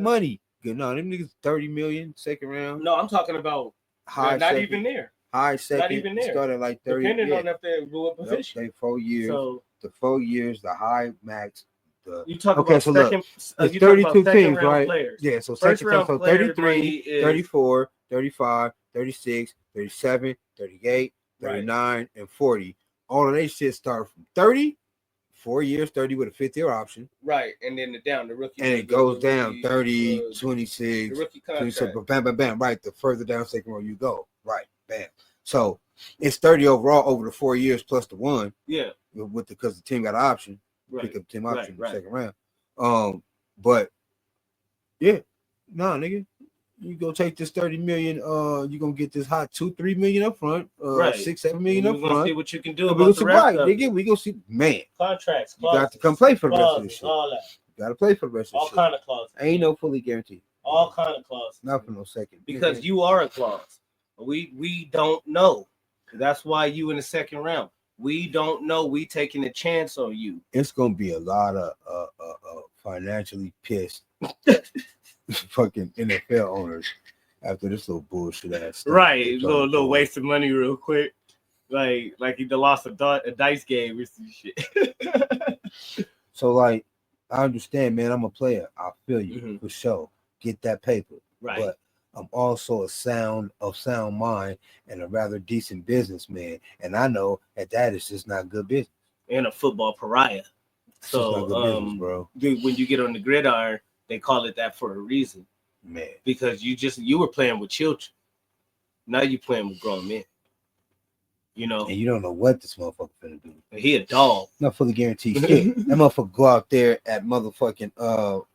money. Good, no, them niggas 30 million second round. No, I'm talking about high not second, even there. high second. Not even there. Start at like 30. Depending on if they're what position. They 4 years. So the 4 years, the high max. You talk about so second, look, 32 teams, right? Players. Yeah, so first second round so players 33, 34, 35, 36, 37, 38, 39, right. And 40. All of they shit start from 30, 4 years, 30 with a 5th-year option. Right, and then the rookie. And it goes down 30, 26, the rookie contract. 26, bam, bam, bam, right. The further down second row you go. Right, bam. So it's 30 overall over the 4 years plus the one. Yeah. Because the team got an option. Right. Pick up team option in the second round. But yeah, nah, nigga. You go take this 30 million, you're gonna get this hot 2-3 million up front, right. 6-7 million up front. We're gonna see what you can do about about the rest of nigga. We gonna see, man. Contracts, clauses, you got to come play for the rest of this shit. All that. You gotta play for the rest of all this shit. All kind of clauses. Ain't no fully guaranteed. All kind of clauses. Not for no second. Because you are a clause. We don't know. That's why you in the second round. We don't know. We taking a chance on you. It's gonna be a lot of financially pissed fucking NFL owners after this little bullshit ass stuff. Right, little waste of money real quick. Like he lost a dice game or some shit. So like, I understand, man. I'm a player. I feel you for sure. Get that paper, right? But I'm also of sound mind and a rather decent businessman, and I know that is just not good business. And a football pariah. So, business, bro. Dude, when you get on the gridiron, they call it that for a reason, man. Because you were playing with children. Now you playing with grown men. You know, and you don't know what this motherfucker finna do. He a dog. Not fully guaranteed shit. That motherfucker go out there at motherfucking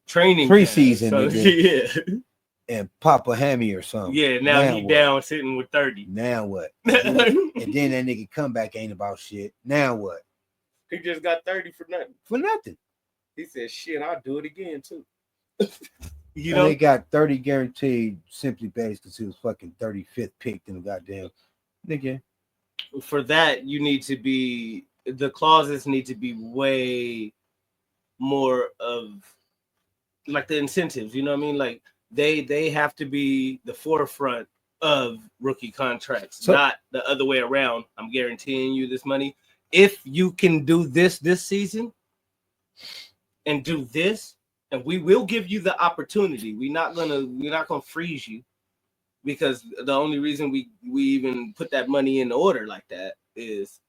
training preseason, so, yeah. And pop a hammy or something. Yeah, now he down sitting with 30. Now what? And then that nigga comeback ain't about shit. Now what? He just got 30 for nothing. For nothing. He said, shit, I'll do it again too. You know, they got 30 guaranteed simply based because he was fucking 35th picked in the goddamn nigga. For that, the clauses need to be way more of like the incentives, you know what I mean? Like they have to be the forefront of rookie contracts, not the other way around. I'm guaranteeing you this money. If you can do this season and do this, and we will give you the opportunity. We're not gonna freeze you, because the only reason we even put that money in order like that is,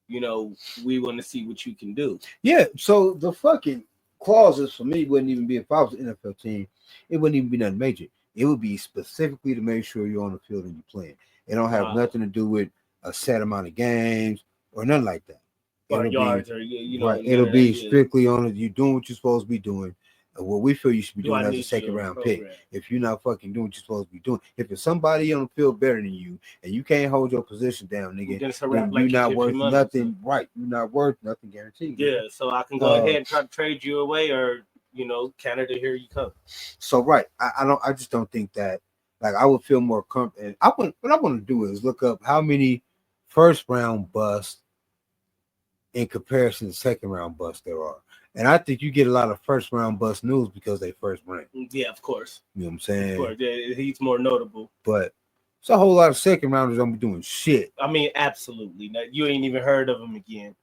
you know, we want to see what you can do. Yeah. So the fucking clauses for me wouldn't even be, if I was an NFL team, it wouldn't even be nothing major. It would be specifically to make sure you're on the field and you're playing. It don't have nothing to do with a set amount of games or nothing like that. Or yards, or you know, right. It'll be strictly on it. You're doing what you're supposed to be doing. What we feel you should be doing as a second round pick. If you're not fucking doing what you're supposed to be doing, if it's somebody on the field better than you and you can't hold your position down, nigga, you're not worth nothing. Right. You're not worth nothing guaranteed. Yeah. So I can go ahead and try to trade you away, or, you know, Canada, here you come. So right. I just don't think that, like, I would feel more comfortable. What I want to do is look up how many first round busts in comparison to second round busts there are. And I think you get a lot of first round bust news because they first ranked. Yeah, of course. You know what I'm saying? Of course, yeah, he's more notable. But it's a whole lot of second rounders don't be doing shit. I mean, absolutely. Now, you ain't even heard of him again.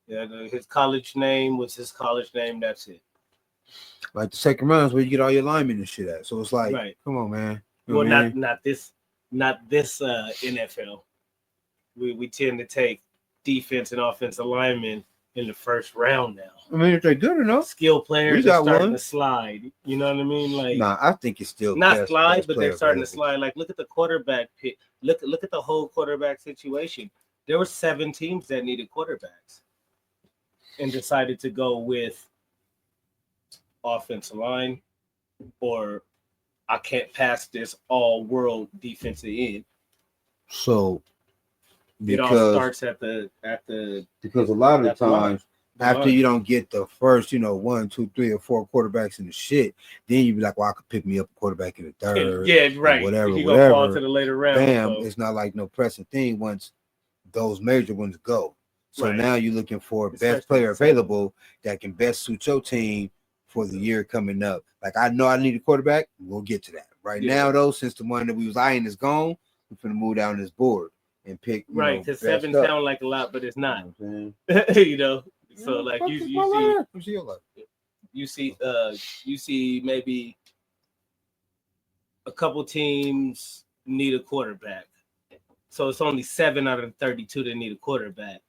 Yeah, his college name was his college name. That's it. Like the second round is where you get all your linemen and shit at. So it's like, come on, man. Well, not this NFL. We tend to take defense and offensive linemen in the first round now. I mean, if they're good enough, skill players are starting to slide. You know what I mean? Like, I think it's still not slide, but they're starting to slide. Like, look at the quarterback pick. Look at the whole quarterback situation. There were 7 teams that needed quarterbacks and decided to go with offensive line, or I can't pass this all-world defensive end. So it all starts at the because a lot of the times after you don't get the first, 1, 2, 3, or 4 quarterbacks in the shit, then you be like, well, I could pick me up a quarterback in the third. Yeah, right. Whatever. Gonna fall to the later round. Bam, it's not like no pressing thing once those major ones go. So now you're looking for best player available that can best suit your team for the year coming up. Like I know I need a quarterback. We'll get to that. Right now, though, since the one that we was eyeing is gone, we're gonna move down this board and pick. Right, because 7 up. sound like a lot, but it's not. You know you know, so like you see maybe a couple teams need a quarterback. So it's only 7 out of the 32 that need a quarterback.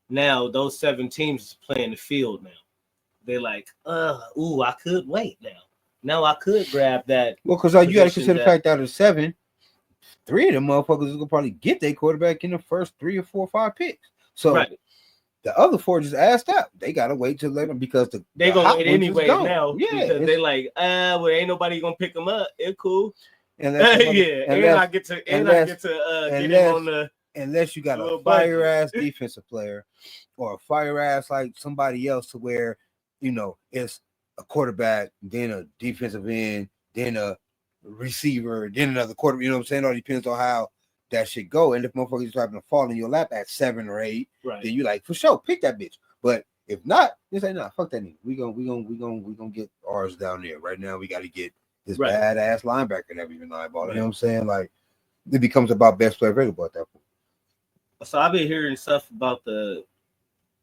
Now those 7 teams playing the field now. They're like, I could wait now. Now I could grab that. Well, because you got to consider the fact out of 7, 3 of them motherfuckers is gonna probably get their quarterback in the first 3 or 4 or 5 picks. So the other 4 just asked out. They gotta wait till later because they gonna wait anyway now. Yeah, because they like, well, ain't nobody gonna pick them up. It's cool. And I get to get him on the. Unless you got a fire ass defensive player or a fire ass like somebody else to where it's a quarterback, then a defensive end, then a receiver, then another quarterback. You know what I'm saying? It all depends on how that shit go. And if motherfuckers happen to fall in your lap at 7 or 8, then you like for sure pick that bitch. But if not, just say nah, fuck that nigga. We gonna get ours down there. Right now we gotta get this badass linebacker that we've been eyeballing. You know what I'm saying? Like it becomes about best player available at that point. So I've been hearing stuff about the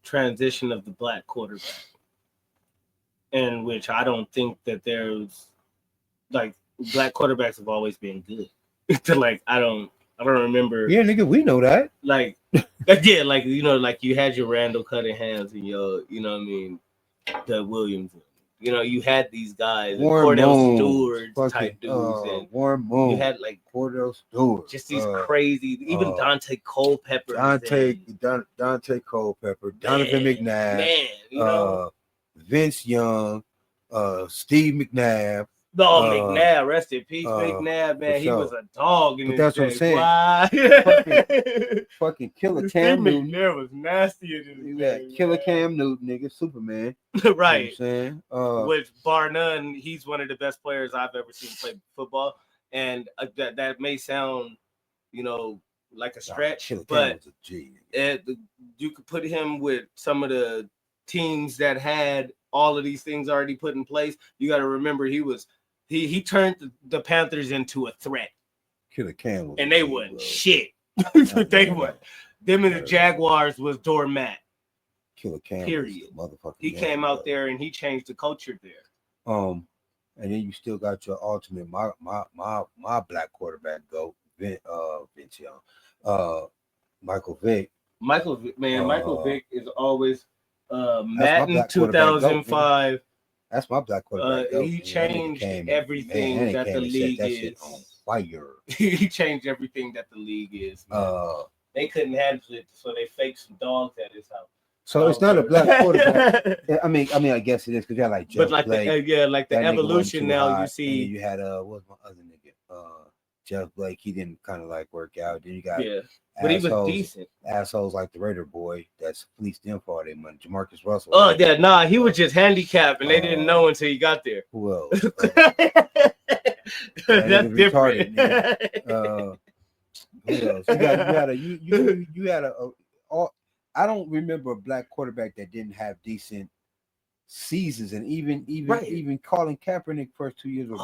transition of the black quarterback, in which I don't think that there's like black quarterbacks have always been good. Like I don't remember. Yeah, nigga, we know that. Like like you had your Randall Cunninghams and your, what I mean, the Williams. You had these guys, Cordell Stewart type dudes, and Warren Moon. You had like Cordell Stewart, just these crazy, even Dante Culpepper, Dante Culpepper, Donovan McNabb, Vince Young, Steve McNabb. McNabb, rest in peace, McNabb, man. He was a dog in this day. What I'm saying. fucking killer Cam Newton. McNabb was nasty in this day. Killer Cam Newton, nigga, Superman. Right. You know what I'm saying? Which, bar none, he's one of the best players I've ever seen play football. And that may sound, like a stretch, but you could put him with some of the teams that had all of these things already put in place. You got to remember he turned the Panthers into a threat. Killer Cam and they wasn't shit. They were. Them and the Jaguars was doormat. Killer Cam. Period. He came out there and he changed the culture there. And then you still got your alternate, my black quarterback GOAT, Vince Young, Michael Vick. Michael Vick is always Madden 2005. That's my black quarterback. He changed everything that the league is. On fire. He changed everything that the league is. They couldn't handle it, so they faked some dogs at his house. So it's not a black quarterback. I mean, I guess it is because you got like Jeff Blake. Like the evolution now. You see, you had what was my other nigga? Jeff Blake. He didn't kind of like work out. Then you got but he was decent. Assholes like the Raider boy that's fleeced them for all their money. Jamarcus Russell. He was just handicapped, and they didn't know until he got there. Who else? That's different. Who else? You had a I don't remember a black quarterback that didn't have decent seasons, and even Colin Kaepernick first 2 years was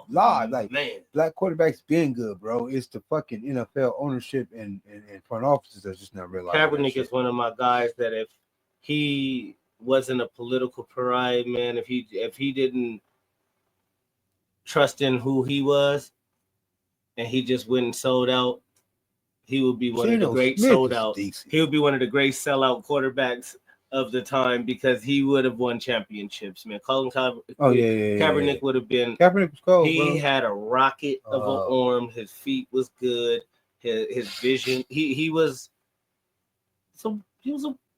live. Like, man, black quarterbacks been good, bro. It's the fucking NFL ownership and front offices that's just not realizing. Kaepernick is one of my guys that if he wasn't a political pariah, man, if he didn't trust in who he was and he just went and sold out, he would be one of the great sold out. He would be one of the great sellout quarterbacks of the time because he would have won championships, man. Colin Kaepernick would have been. Kaepernick was cold. He had a rocket of an arm. His feet was good. His vision. He was a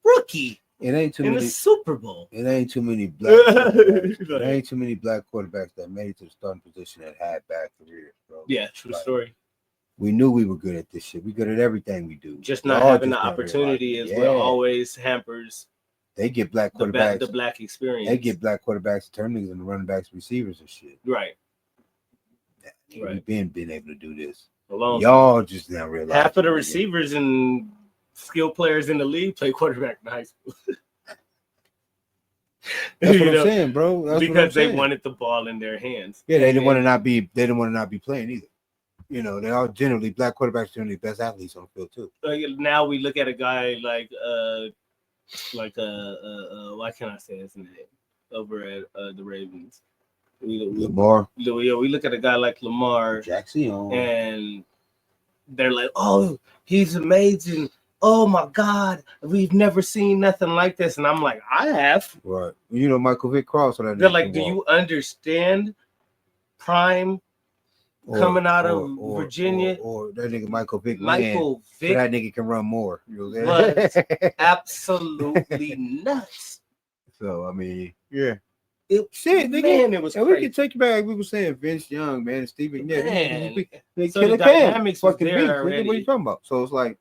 rookie. It ain't too in many the Super Bowl. It ain't too many black. It ain't too many black quarterbacks that made it to the starting position that had bad careers, bro. Yeah, true story. We knew we were good at this shit. We good at everything we do. Just not having the opportunity is what always hampers. They get black quarterbacks. The black experience. They get black quarterbacks, turn niggas into running backs, receivers, and shit. Right. We've been able to do this. Y'all just now realize half of the receivers and skill players in the league play quarterback in high school. That's what I'm saying, bro. That's because what I'm they saying. wanted the ball in their hands. Yeah, they didn't want to not be. They didn't want to not be playing either. You know, they are generally black quarterbacks generally best athletes on the field too. Now we look at a guy like why can't I say his name over at the Ravens? Lamar, We look at a guy like Lamar Jackson, and they're like, oh, he's amazing. Oh my God, we've never seen nothing like this. And I'm like, I have. right? You know, Michael Vick Cross. They're like, do you understand prime coming out of Virginia? Or that nigga Michael Vick Michael Vick, so that nigga can run more. You know was absolutely nuts. So I mean, yeah. It was and we crazy. can take it back. We were saying Vince Young, man, and Stephen. Yeah, they so the dynamics was there already. What are you talking about? So it's like,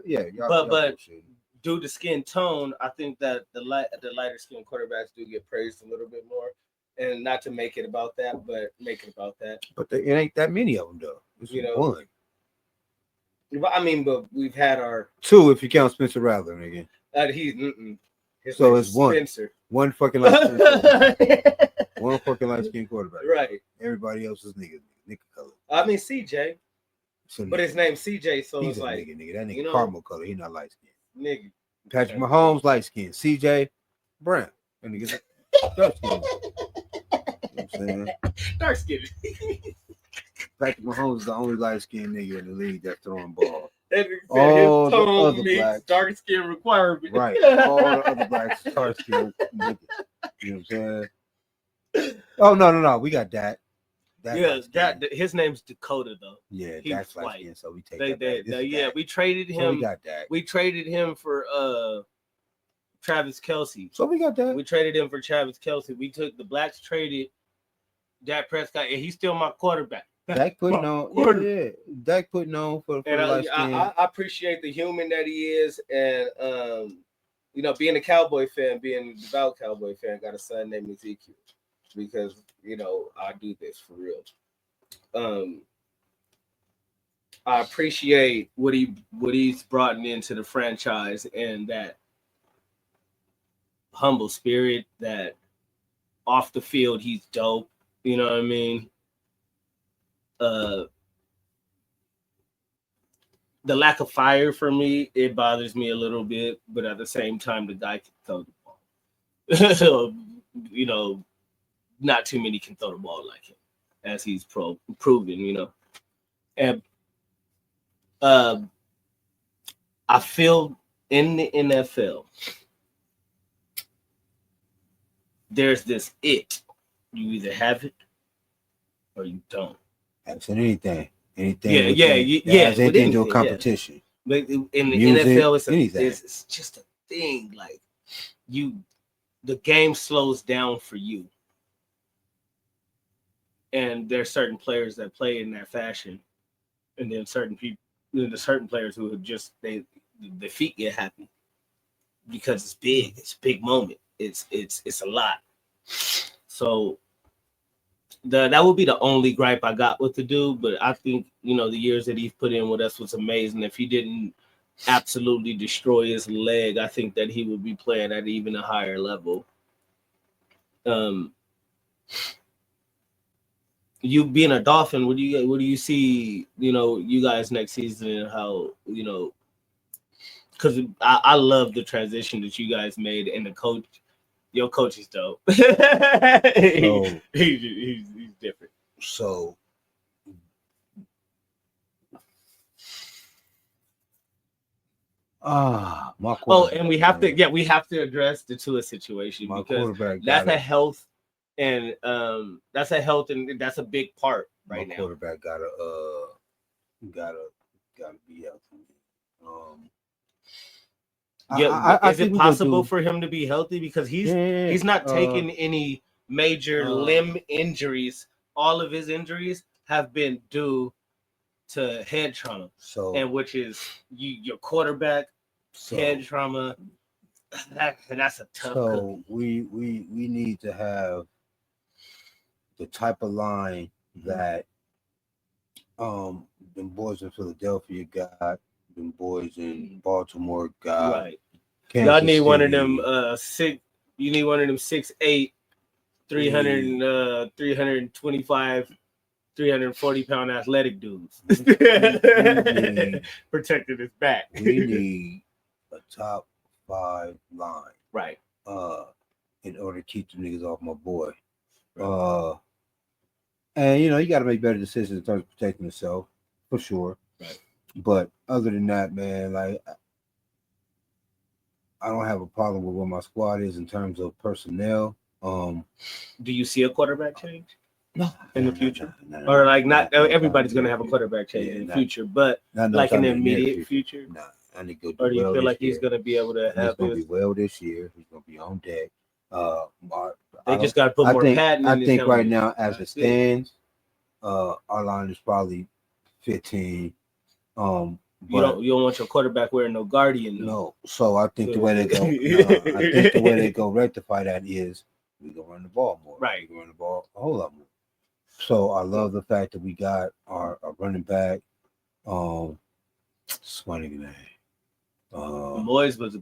yeah, but due to skin tone, I think that the lighter skin quarterbacks do get praised a little bit more. And not to make it about that, but make it about that. But it ain't that many of them though. It's one. I mean, but we've had our two if you count Spencer Rattler, nigga. So it's one. Spencer. One fucking light skin one fucking light skin quarterback. Right. Everybody else is nigga color. I mean CJ. But his name's CJ, so he's it's like nigga. That nigga caramel color. He not light skin. Nigga. Patrick Mahomes light skin. CJ brown. And niggas dark skin. You know what I'm saying? Dark skin. Patrick Mahomes is the only light skinned nigga in the league that's throwing ball. All the other blacks, dark skin requirement. Right. All the other blacks, dark skin niggas. You know what I'm saying? Oh no. We got that. His name's Dakota though. Yeah, that's light skin, so we take that. We traded him. So we got that. We traded him for Travis Kelce. So we got that. We traded him for Travis Kelce. We took the blacks, traded Dak Prescott, and he's still my quarterback. Dak putting on, yeah. Dak putting on for light skin. I appreciate the human that he is, and being a Cowboy fan, being a devout Cowboy fan, got a son named Ezekiel because I do this for real. I appreciate what he's brought into the franchise and that humble spirit. That off the field he's dope. You know what I mean? The lack of fire for me, it bothers me a little bit, but at the same time, the guy can throw the ball. Not too many can throw the ball like him, as he's proven. And I feel in the NFL, there's this it. You either have it or you don't. That's anything. Anything has anything to do with competition. Yeah. But in the NFL, it's just a thing. Like the game slows down for you, and there's certain players that play in that fashion, and then certain players who have just the feet get happy because it's big. It's a big moment. It's a lot. So. That would be the only gripe I got with the dude, but I think the years that he's put in with us was amazing. If he didn't absolutely destroy his leg, I think that he would be playing at even a higher level. You being a Dolphin, what do you see? You guys next season and how because I love the transition that you guys made and the coach. Your coach is dope. He's different. So my quarterback. And we have to address the Tua situation because that's a health and that's a big part right now. My quarterback gotta be healthy. Is it possible for him to be healthy because he's not taking any major limb injuries? All of his injuries have been due to head trauma. And which is your quarterback head trauma. That's a tough. So we need to have the type of line that them boys in Philadelphia got. Them boys in Baltimore got. Right. Y'all need one of them You need one of them 6'8", 325, 340-pound athletic dudes. Protecting his back. We need a top 5 line. Right. In order to keep the niggas off my boy. And you know, you gotta make better decisions in terms of protecting yourself, for sure. Right. But other than that, man, like I don't have a problem with what my squad is in terms of personnel. Do you see a quarterback change? No, in the future, or like not everybody's gonna have a quarterback change in the future, but like in the immediate future. Nah, I need to go do or do you well feel like year. he's gonna be able to have? He's gonna be well this year. He's gonna be on deck. They just gotta put more padding. I think right now, as it stands, our line is probably 15. You don't want your quarterback wearing no Guardian. No. So I think the way they go, I think the way they go rectify that is we gonna run the ball more. Right. We gonna run the ball a whole lot more. So I love the fact that we got our running back. Funny name. Moyes was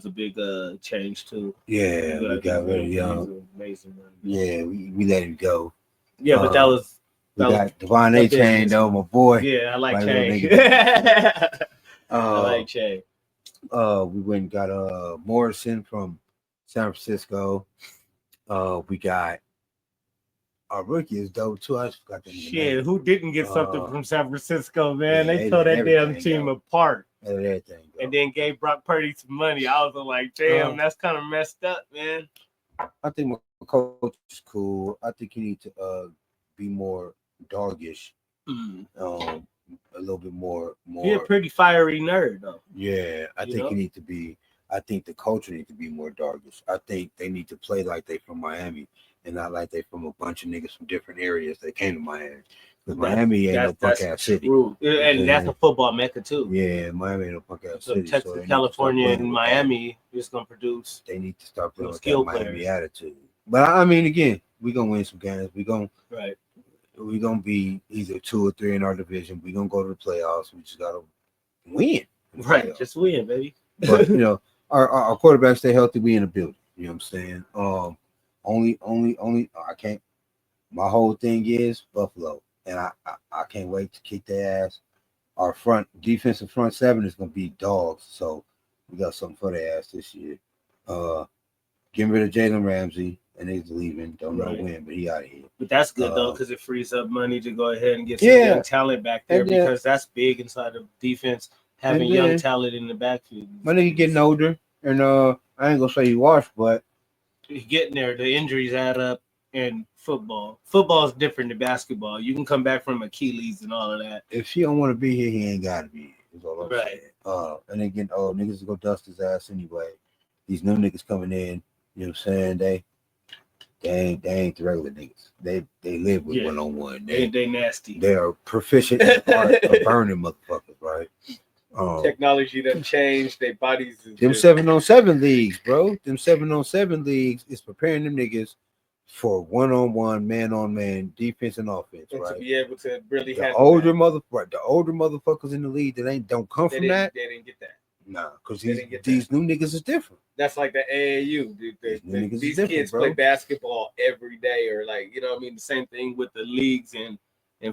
a big change too. Yeah, we got very young. Amazing. Yeah, we let him go. Yeah, but that was. We got Devon A. Chain though, my boy. Yeah, I like Chain. I like Chain. We went and got Morrison from San Francisco. We got our rookie is dope too. I just forgot the name. Shit, who didn't get something from San Francisco, man? They tore that damn team apart. Everything. And then gave Brock Purdy some money. I was like, damn, that's kind of messed up, man. I think my coach is cool. I think you need to be more doggish. A little bit more. He's a pretty fiery nerd, though. Yeah, I think you need to be. I think the culture needs to be more doggish. I think they need to play like they from Miami and not like they from a bunch of niggas from different areas that came to Miami. Because Miami ain't no punk ass city. And that's a football mecca too. Yeah, Miami ain't no punk ass city. Texas, California, and Miami is gonna produce. They need to start playing with that Miami attitude. But I mean, again, we gonna win some games. We gonna be either 2 or 3 in our division. We gonna go to the playoffs. We just gotta win. Right, just win, baby. But you know, our quarterbacks stay healthy. We in the building. You know what I'm saying? Only I can't. My whole thing is Buffalo, and I can't wait to kick their ass. Our defensive front 7 is gonna be dogs. So we got something for their ass this year. Getting rid of Jalen Ramsey, and he's leaving. Don't know when, but he out of here. But that's good though, because it frees up money to go ahead and get some young talent back there, because that's big inside of defense, having young talent in the backfield. My nigga getting older, and I ain't gonna say he washed, but he's getting there. The injuries add up, and football is different than basketball. You can come back from Achilles and all of that. If she don't want to be here, he ain't gotta be here. Is all I'm saying. And then getting old, niggas go dust his ass anyway. These new niggas coming in, you know what I'm saying? They ain't the regular niggas. They live with one-on-one. They nasty. They are proficient in the art of burning motherfuckers, right? Technology that changed their bodies. Them 7-on-7 leagues, bro. Them 7-on-7 leagues is preparing them niggas for one-on-one, man-on-man defense and offense, and right? To be able to really the older motherfuckers in the league that don't come from that. They didn't get that. Nah, because these new niggas is different. That's like the AAU. These kids play basketball every day, or like, you know what I mean? The same thing with the leagues and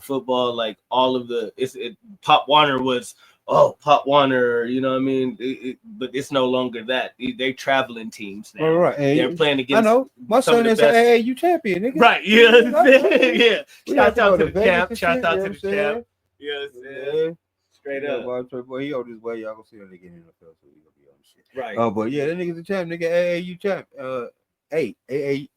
football. Like all of Pop Warner was, Pop Warner, you know what I mean? But it's no longer that. They traveling teams now. Right. They're playing against. I know. My son is an AAU champion, nigga. Right. Yeah. Yeah. Shout out to the champ. Shout out to the champ. Yes. Yeah. Straight up. Boy, he on his way. Y'all gonna see that nigga in the NFL, so he gonna be on the shit. Right. But yeah, that nigga's a champ. Nigga, AAU champ. AAU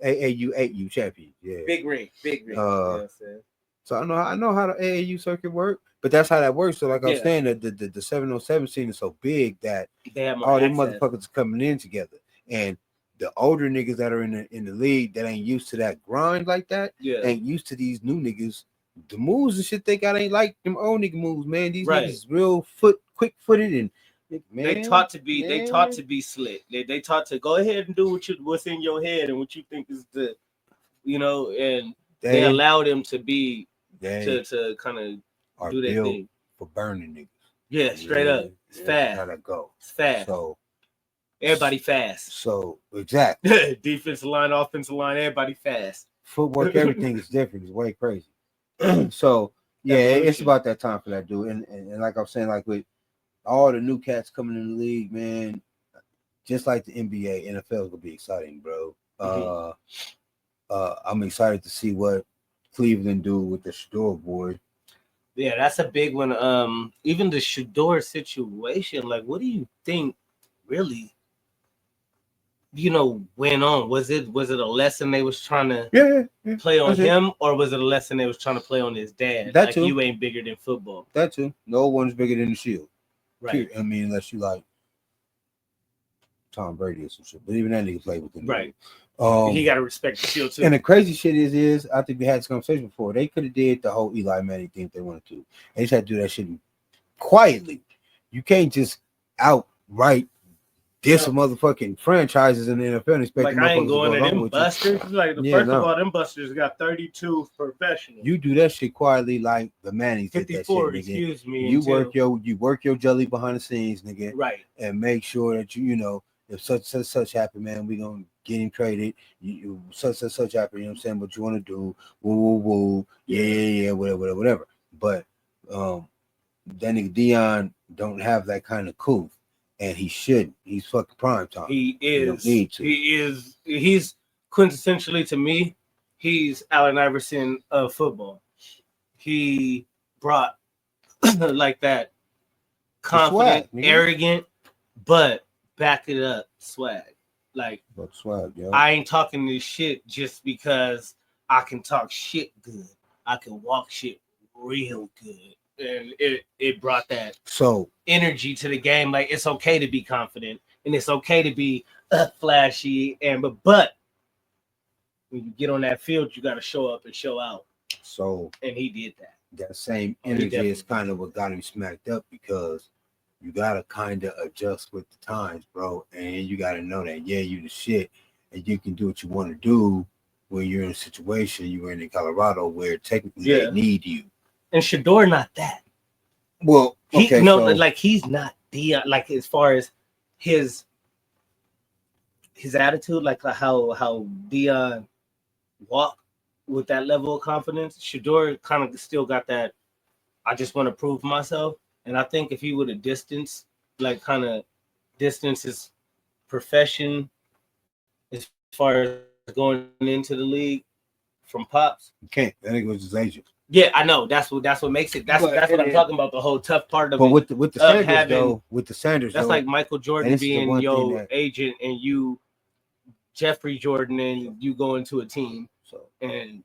8U champion. Yeah. Big ring. You know what I'm saying? So I know how the AAU circuit work, but that's how that works. So like I was saying, the 7-on-7 scene is so big that they have all them motherfuckers coming in together, and the older niggas that are in the league that ain't used to that grind like that, ain't used to these new niggas. The moves and shit they got ain't like them old nigga moves, man. These niggas real quick footed, and man, they taught to be slick. They taught to go ahead and do what's in your head and what you think is the, and they allow them to be to kind of do their thing for burning niggas. Yeah, straight up. It's fast. Gotta go. It's fast. So Everybody fast. So exactly. Defensive line, offensive line, everybody fast. Footwork, everything is different. It's way crazy. So yeah, Evolution. it's about that time for that dude. And like I'm saying, like with all the new cats coming in the league, man, just like the NBA, NFL is gonna be exciting, bro. I'm excited to see what Cleveland do with the Shador boy. Yeah, that's a big one. Even the Shador situation, like, what do you think really, went on? Was it a lesson they was trying to play on him, or was it a lesson they was trying to play on his dad? That like, too. You ain't bigger than football. That too. No one's bigger than the Shield. Right. I mean, unless you like Tom Brady or some shit. But even that nigga played with him. Right. He got to respect the Shield too. And the crazy shit is I think we had this conversation before. They could have did the whole Eli Manning thing if they wanted to. They just had to do that shit quietly. You can't just outright diss some motherfucking franchises in the NFL and expect like, I ain't going to them busters. Like, first of all, them busters got 32 professionals. You do that shit quietly like the Mannings did that shit, nigga. Excuse me. You work your jelly behind the scenes, nigga. Right. And make sure that you know if such happen, man, we gonna get him traded. You such happen, you know what I'm saying? What you want to do? Woo. Yeah, whatever. But that nigga Dion don't have that kind of coup. And he shouldn't. He's fucking prime time. He is. You don't need to. He is. He's quintessentially, to me, he's Allen Iverson of football. He brought like that confident, swag, arrogant, but back it up swag. Like, swag, yo. I ain't talking this shit just because I can talk shit good. I can walk shit real good. And it brought that energy to the game. Like, it's okay to be confident and it's okay to be flashy, but when you get on that field, you got to show up and show out. And he did that. That same energy is kind of what got him smacked up, because you got to kind of adjust with the times, bro. And you got to know that, you the shit, and you can do what you want to do when you're in a situation. You're in Colorado where technically they need you. And Shador not that. Well, okay, like, he's not Dion. Like, as far as his attitude, like how Dion walk with that level of confidence, Shador kind of still got that. I just want to prove myself, and I think if he would have distanced his profession as far as going into the league from Pops, you can't. I think it was his agent. Yeah, I know. That's what makes it. That's what I'm talking about. The whole tough part of it. But with the Sanders, that's like Michael Jordan being your agent and you, Jeffrey Jordan, and you go into a team. And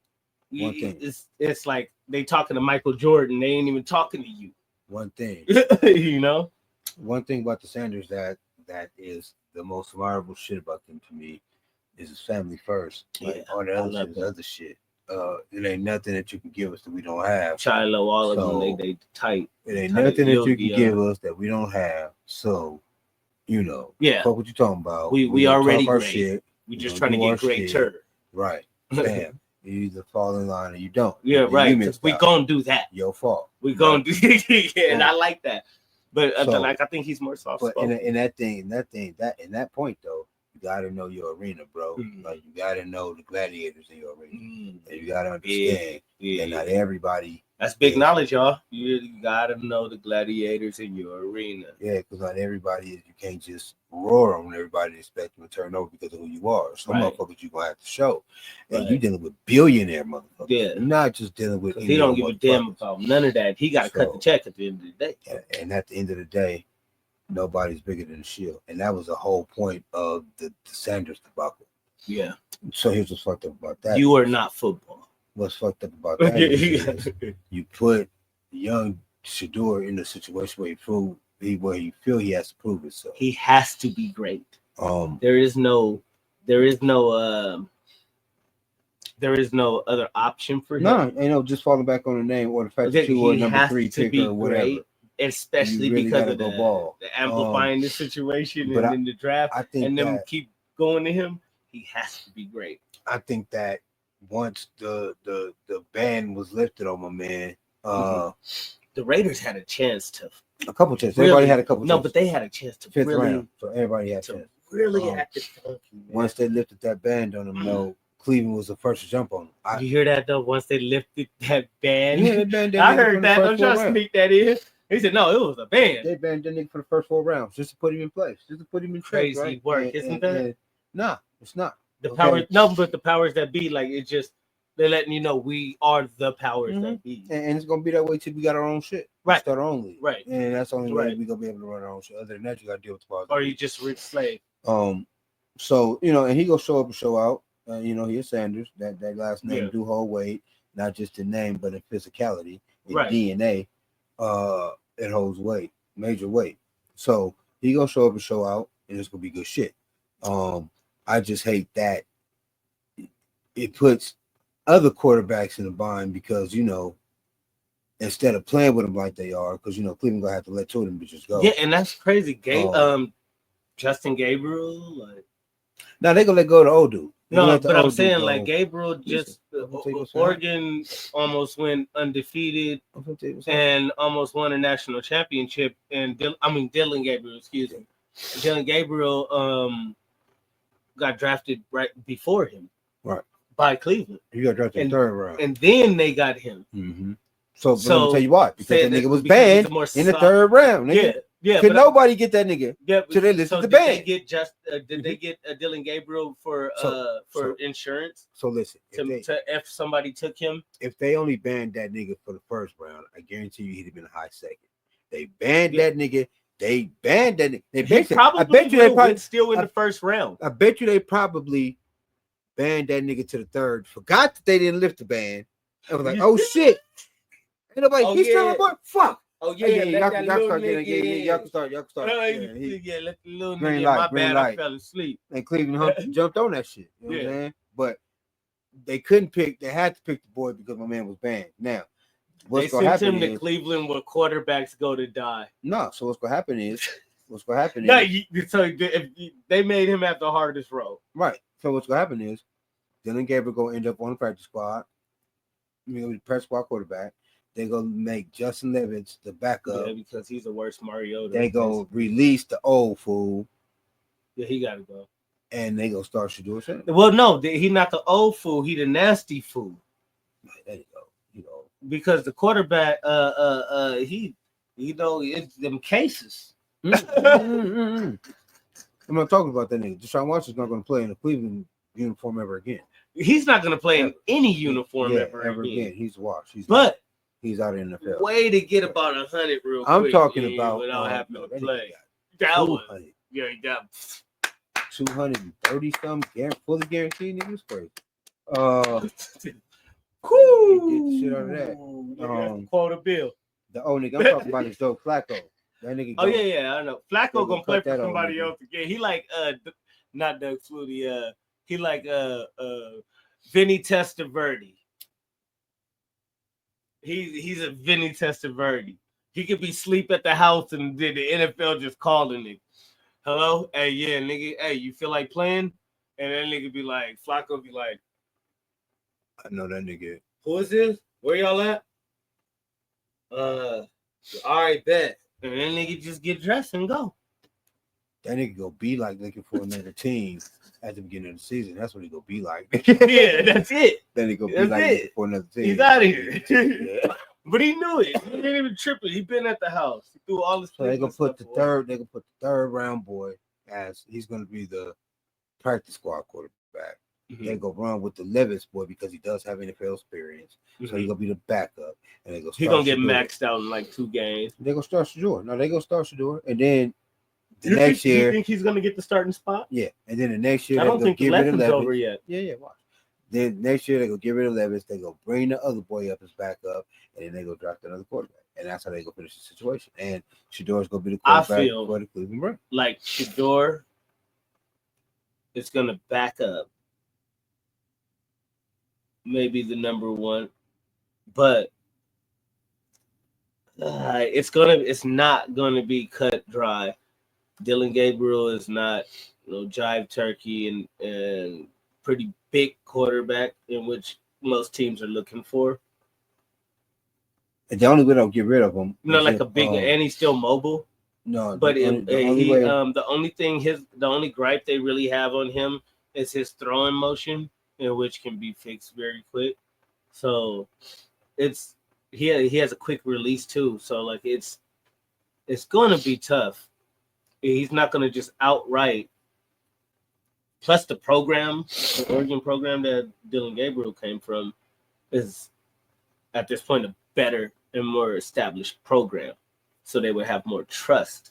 it's like they talking to Michael Jordan. They ain't even talking to you. One thing, One thing about the Sanders that is the most admirable shit about them to me is his family first. Like, all the other shit. It ain't nothing that you can give us that we don't have. Shiloh, all of them, they tight. It ain't nothing that you can give us that we don't have. So, fuck what you talking about. We already talk our great. Shit. We just trying to get great turd. Right. Bam. You either fall in line or you don't. Yeah, right. Because we gonna do that. Your fault. We gonna do and I like that. But I think he's more soft. But in that point though, you gotta know your arena, bro. Mm-hmm. Like, you gotta know the gladiators in your arena. Mm-hmm. And you gotta understand that not everybody. That's big knowledge, y'all. You gotta know the gladiators in your arena. Yeah, because not everybody is. You can't just roar on everybody and expect them to turn over because of who you are. Some motherfuckers you gonna have to show. And you dealing with billionaire motherfuckers. Yeah, you're not just dealing with. He don't give a damn about none of that. He got to cut the check at the end of the day. And at the end of the day, nobody's bigger than the Shield, and that was the whole point of the Sanders debacle. Yeah. So here's what's fucked up about that. You are not football. What's fucked up about that is you put young Shador in a situation where he feel he has to prove himself. He has to be great. There is no other option for him. No, just falling back on the name or the fact that you were number 3 pick or whatever. Great, especially really because of the amplifying the situation and in the draft, I think, and them keep going to him. He has to be great. I think that once the ban was lifted on my man, the Raiders had a chance to. A couple chances. Everybody had a couple chances. No, but they had a chance to fifth round. So everybody had a chance. really acted funky, man. Once they lifted that band on him, no, Cleveland was the first to jump on him. You hear that though? Once they lifted that band, Yeah, they banned that I nigga heard from the that. first I'm 4 trying to rounds. sneak that in. He said, "No, it was a band." They banned that nigga for the first 4 rounds just to put him in place, just to put him in check, Crazy right? work, isn't that? Nah, it's not. The Okay. powers, no, but the powers that be, like it's just they're letting you know we are the powers that be, And it's gonna be that way till we got our own shit. Right. Start our own league. Right. And that's the only way Right. we gonna be able to run our own shit. Other than that, you gotta deal with the powers. or you just rich slave. So and he gonna show up and show out. He's Sanders. That last name Yeah. do hold weight, not just in name, but in physicality, in Right. DNA. It holds weight, major weight. So he gonna show up and show out, and it's gonna be good shit. I just hate that it puts other quarterbacks in a bind because instead of playing with them like they are, because Cleveland gonna have to let two of them bitches go. Yeah, and that's crazy. Justin Gabriel, like now they gonna let go of the old dude. no, but I'm saying like Gabriel just Oregon almost went undefeated and almost won a national championship. And Dylan Gabriel, excuse me, Dylan Gabriel got drafted right before him, right, by Cleveland. He got drafted in the 3rd round, and then they got him. Mm-hmm. So let me tell you why, because that nigga was banned in the 3rd round. Nigga. Yeah. Could nobody get that nigga? Yeah. So they listen to the did band. They get did they get Dylan Gabriel for insurance? So listen, if somebody took him, if they only banned that nigga for the 1st round, I guarantee you he'd have been a high 2nd. They banned that nigga. They banned that nigga. I bet you they probably still in the 1st round. I bet you they probably banned that nigga to the 3rd. Forgot that they didn't lift the ban. I was like, oh shit. Ain't nobody. He's still a boy. Fuck. Oh yeah, y'all can start. Y'all can start. Let the little green nigga. Light, My bad, I fell asleep. And Cleveland jumped on that shit. You know what I'm saying? But they couldn't pick. They had to pick the boy because my man was banned. Now, what's going to happen? They sent him to Cleveland where quarterbacks go to die. No, so what's going to happen is. So they made him have the hardest role. Right. So what's going to happen is Dylan Gabriel going to end up on the practice squad. The practice squad quarterback. They go make Justin Levis the backup. Yeah, because he's the worst Mariota. They go release the old fool. Yeah, he got to go. And they go start Shedeur Sanders. Well, no, he not the old fool. He the nasty fool. There you go. Because the quarterback, it's them cases. I'm not talking about that nigga. Deshaun Watson's not going to play in a Cleveland uniform ever again. He's not going to play in any uniform ever again. He's washed. He's out in the NFL. Way to get about 100 real quick. I'm talking about without having to play. That was he got 230 something fully guaranteed. Nigga was crazy. Cool. Get the shit out of that. Quota bill. The old nigga I'm talking about is Joe Flacco. That nigga. I know. Flacco gonna play for somebody else again. He like not Doug Flutie. He like Vinny Testaverde. He's a Vinny Testaverde. He could be sleep at the house and then the NFL just calling him. Hello? Hey, yeah, nigga. Hey, you feel like playing? And that nigga be like, Flacco be like, I know that nigga. Who is this? Where y'all at? All right, bet. And then nigga just get dressed and go. That nigga go be like looking for another team at the beginning of the season. That's what he go be like. Yeah, that's it. Then he go be looking for another team. He's out of here. Yeah. But he knew it. He didn't even trip it. He been at the house. He threw all his. So they gonna put the third. They gonna put the 3rd round boy as he's gonna be the practice squad quarterback. Mm-hmm. They go run with the Levis boy because he does have NFL experience. Mm-hmm. So he gonna be the backup, and they go. He gonna get maxed out in like 2 games. They gonna start Shedeur. No, they gonna start Shedeur, and then next year. You think he's gonna get the starting spot? Yeah, and then the next year I don't think the lesson's over yet. Yeah, watch. Then next year they go get rid of Levis. They go bring the other boy up as backup, and then they go draft another quarterback, and that's how they go finish the situation. And Shedeur's gonna be the quarterback for the Cleveland Browns. Like Shedeur is gonna back up, maybe the number 1, but it's not gonna be cut dry. Dylan Gabriel is not jive turkey and pretty big quarterback in which most teams are looking for. And the only way they'll get rid of him, like a big, and he's still mobile. No, But the only way. the only gripe they really have on him is his throwing motion, which can be fixed very quick. So it's he has a quick release too. So like it's going to be tough. He's not going to just outright. Plus the program, the Oregon program that Dylan Gabriel came from, is at this point a better and more established program, so they would have more trust.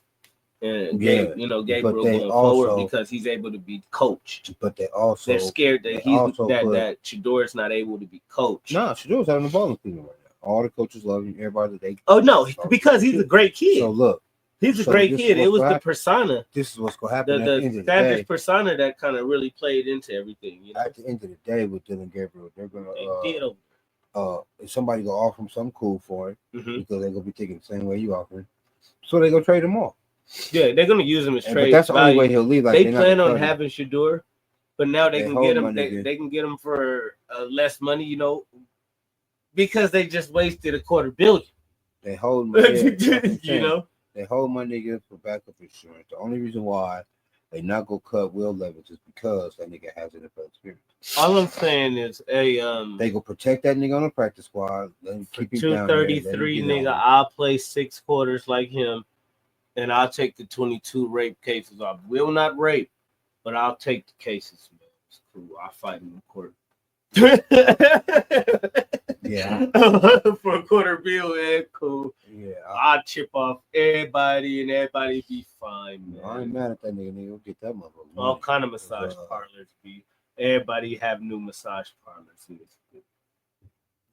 And Gabriel going forward because he's able to be coached. But they're scared that Shador's not able to be coached. No, Shador's having the ball in Cleveland right now. All the coaches love him. Everybody they. Oh no, because he's a great kid. So look, he's a great kid. It was the persona. This is what's going to happen. The Sanders persona that kind of really played into everything. At the end of the day, with Dylan Gabriel, they're going to if somebody go offer him something cool for him because they're going to be thinking the same way you offer him, so they go trade him off. Yeah, they're gonna use him as trade. But that's the only way he'll leave. Like they plan on having Shador, but now they can get him. They can get him for less money, because they just wasted $250 million. They hold money, They hold my nigga for backup insurance. The only reason why they not gonna cut Will Levis is because that nigga has NFL experience. All I'm saying is they go protect that nigga on the practice squad. Let him keep him 233 nigga. I'll play 6 quarters like him. And I'll take the 22 rape cases off. Will not rape, but I'll take the cases, man. It's cool. I'll fight in the court. Yeah. For $250 million, cool. Yeah. I'll chip off everybody and everybody be fine, man. I ain't mad at that nigga. Nigga, get that motherfucker. All kind of massage parlors be. Everybody have new massage parlors.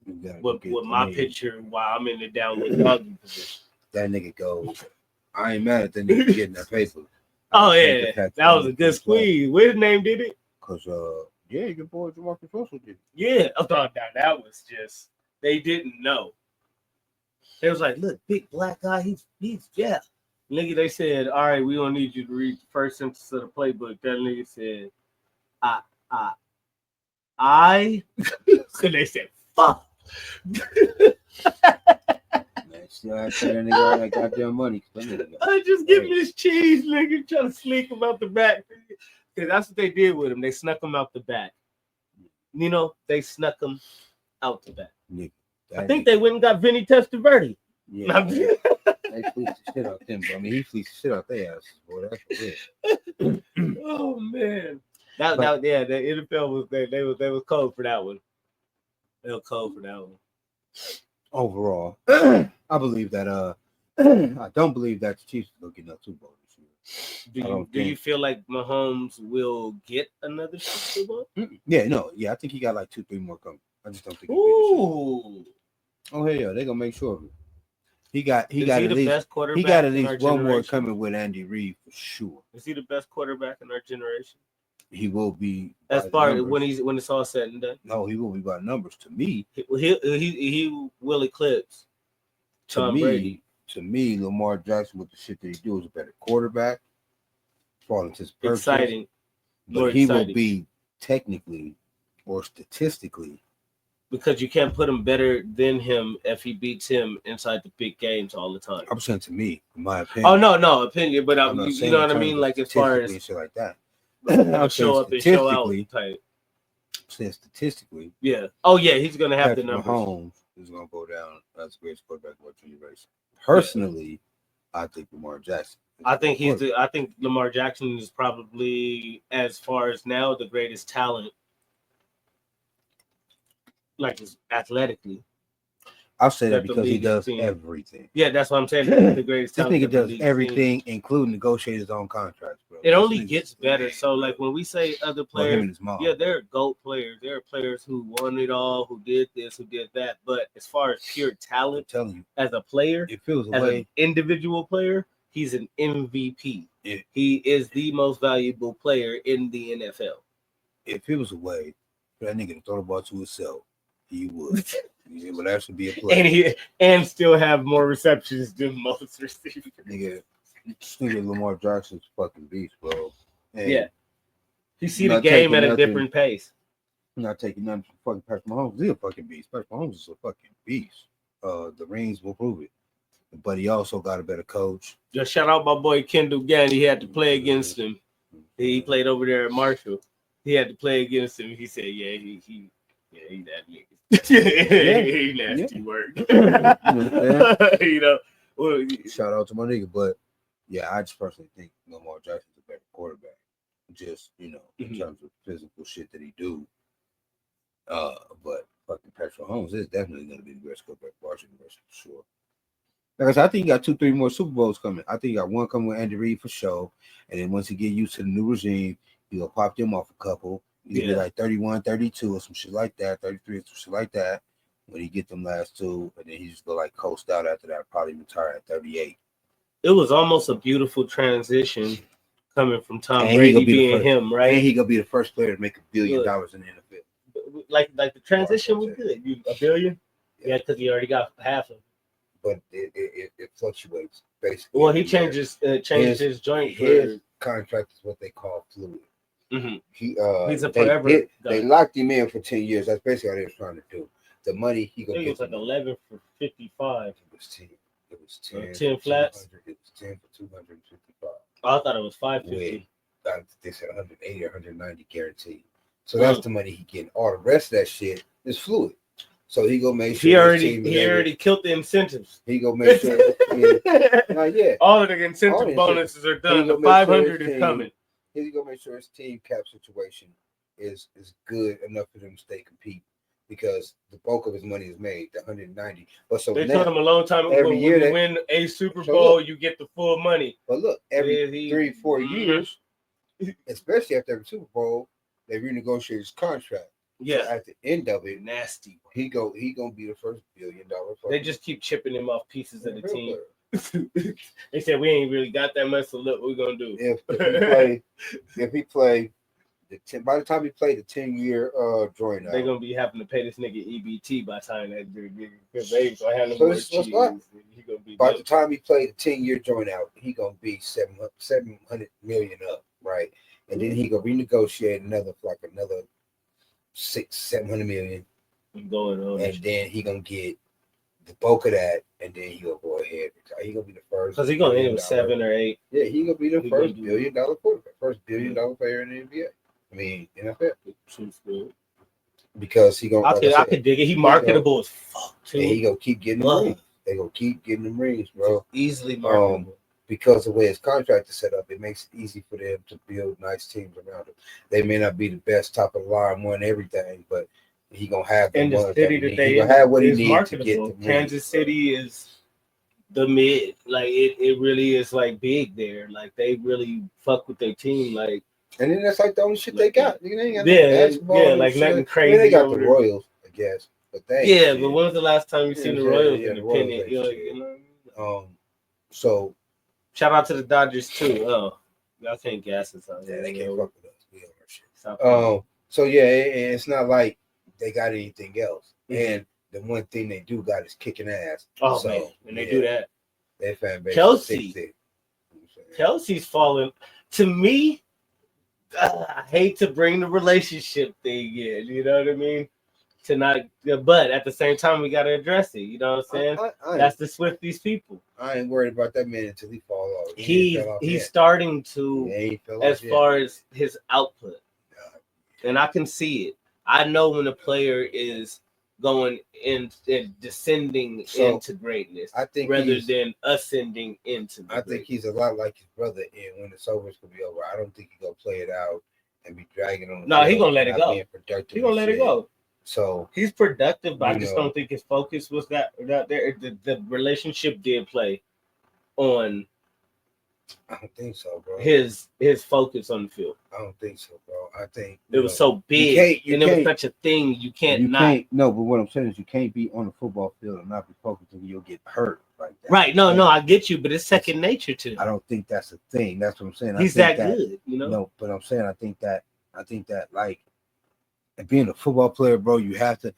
With my picture while I'm in the downward doggy position. That nigga goes. I ain't mad at that nigga getting that paper. Oh yeah, that was a good squeeze. What his name did it? Cause your boy Jamarcus Russell did it. Yeah, I thought that was just they didn't know. They was like, look, big black guy, he's Jeff. Nigga, they said, all right, we don't need you to read the first sentence of the playbook. That nigga said, I. So they said, fuck. Still had to that nigga all that goddamn money. Just give me this cheese, nigga. Trying to sneak him out the back. Because that's what they did with him. They snuck him out the back. They snuck him out the back. Nigga, I think they went and got Vinny Testaverde. Yeah. They fleeced the shit out him, bro. I mean, he fleeced the shit out their asses, boy. That's it. Oh, man. The NFL was they was cold for that one. They were cold for that one. Overall, I believe that I don't believe that the Chiefs will get no Super Bowl this year. Do you feel like Mahomes will get another Super Bowl? Yeah, I think he got like 2-3 more coming. I just don't think. Ooh. Oh hell yeah, they gonna make sure of it. He got at least one more coming with Andy Reid for sure. Is he the best quarterback in our generation? He will be as far as when it's all said and done. No, he will be by numbers. To me, he will eclipse Tom Brady. To me, Lamar Jackson with the shit that he do is a better quarterback. For his purpose, exciting, but he will be technically or statistically. Because you can't put him better than him if he beats him inside the big games all the time. I'm saying to me, in my opinion. Oh no, opinion, but you know what I mean, like as far as shit like that. show up and show out type. Saying statistically, yeah. Oh yeah, he's gonna have the numbers. Mahomes is gonna go down as the greatest quarterback of our generation. Personally, I think Lamar Jackson. I think Lamar Jackson is probably, as far as now, the greatest talent. Like athletically. I'll say that because he does everything. Yeah, that's what I'm saying. The greatest talent. This nigga does everything, including negotiate his own contracts, bro. It only gets better. So, like when we say other players, they're GOAT players. There are players who won it all, who did this, who did that. But as far as pure talent, I'm telling you, as a player, it feels as an individual player, he's an MVP. Yeah. He is the most valuable player in the NFL. If it was a way for that nigga to throw the ball to himself, he would. He would actually be a player. And still have more receptions than most receivers. Nigga Lamar Jackson's fucking beast, bro. And yeah. You see the game at a different pace. I'm not taking nothing from fucking Patrick Mahomes. He's a fucking beast. Patrick Mahomes is a fucking beast. The rings will prove it. but he also got a better coach. Just shout out my boy Kendall Gann. He had to play against him. He played over there at Marshall. He had to play against him. He said, "Yeah, he that nigga. He nasty work." You know. Well, shout out to my nigga, but yeah, I just personally think Lamar Jackson's a better quarterback. Just in terms of physical shit that he do. But fucking Patrick Mahomes is definitely going to be the best quarterback watching the rest for sure. Like I said, I think he got 2-3 more Super Bowls coming. I think he got one coming with Andy Reid for sure. And then once he get used to the new regime, he'll pop them off a couple. He'll be like 31, 32 or some shit like that, 33 or some shit like that. When he get them last two, and then he just go like coast out after that, probably retire at 38. It was almost a beautiful transition coming from Tom Brady being him, right? And he gonna be the first player to make $1 billion in the NFL. Like the transition was good. $1 billion? Yeah, because he already got half of it. But it fluctuates basically. Well, he changed his joint. His contract is what they call fluid. Mm-hmm. He's a forever. They locked him in for 10 years. That's basically what they were trying to do. The money he gonna get. It was like 11 for 55. It was 10. It was 10. 10 flats. It was 10 for 255. I thought it was 550. They said 180 or 190 guaranteed. So that's the money he getting. All the rest of that shit is fluid. So he gonna make sure he already killed the incentives. He gonna make sure all of the incentive bonuses are done. The 500 is coming. He's gonna make sure his team cap situation is good enough for them to stay compete, because the bulk of his money is made, the 190. But so they told him a long time ago, when you win a Super Bowl, you get the full money. But look, every 3-4 years, especially after every Super Bowl, they renegotiate his contract. Yeah. So at the end of it, nasty. He gonna be the first $1 billion. They just keep chipping him off pieces of the team. They said we ain't really got that much, so look, what we gonna do. If he play by the time he played the 10-year joint out, they're gonna be having to pay this nigga EBT by the time that because they ain't gonna have no more cheese. By the time he played the 10-year joint out, he gonna be 700 million up, right? And then he gonna renegotiate another $600-700 million going on, and then he gonna get the bulk of that, and then he gonna go ahead. He gonna be the first, because he gonna end with 7 or 8. Yeah, he gonna be the first $1 billion quarterback, first $1 billion player in the NBA. I mean, NFL. Because he gonna. I could dig it. He marketable as fuck too. And he gonna keep getting the rings. They gonna keep getting them rings, bro. Easily marketable. Because of the way his contract is set up, it makes it easy for them to build nice teams around him. They may not be the best top of the line, won everything, but he gonna have in the city that they gonna have what he needs to get the Kansas City is the mid, like it really is like big there. Like they really fuck with their team, like. And then that's like the only shit they got. They ain't got like nothing crazy. They got the Royals, I guess, but they. But when was the last time you seen the Royals independent? So, shout out to the Dodgers too. Oh, y'all can't gas us out. Yeah, they can't fuck with us. We on our shit. So yeah, it's not like they got anything else. And the one thing they do got is kicking ass. Oh so, man, and they do that. Their fan base. Kelsey's falling. To me, I hate to bring the relationship thing in. You know what I mean? But at the same time, we gotta address it. You know what I'm saying? That's the Swifties people. I ain't worried about that man until he fall off. He's starting to, as far as his output, and I can see it. I know when a player is going in and descending into greatness, I think, rather than ascending into. I think he's a lot like his brother, and when it's over, it's gonna be over. I don't think he's gonna play it out and be dragging on. No, he's gonna let it go. He's gonna let it go. So he's productive, but I just don't think his focus was that there. The relationship did play on. I don't think so, bro. His focus on the field. I don't think so, bro. I think it was so big, and it was such a thing. You can't. No, but what I'm saying is you can't be on the football field and not be focused, and you'll get hurt like that. Right? No, I get you, but it's second nature to him. I don't think that's a thing. That's what I'm saying. He's that good, you know. No, but I'm saying I think that like, and being a football player, bro, you have to.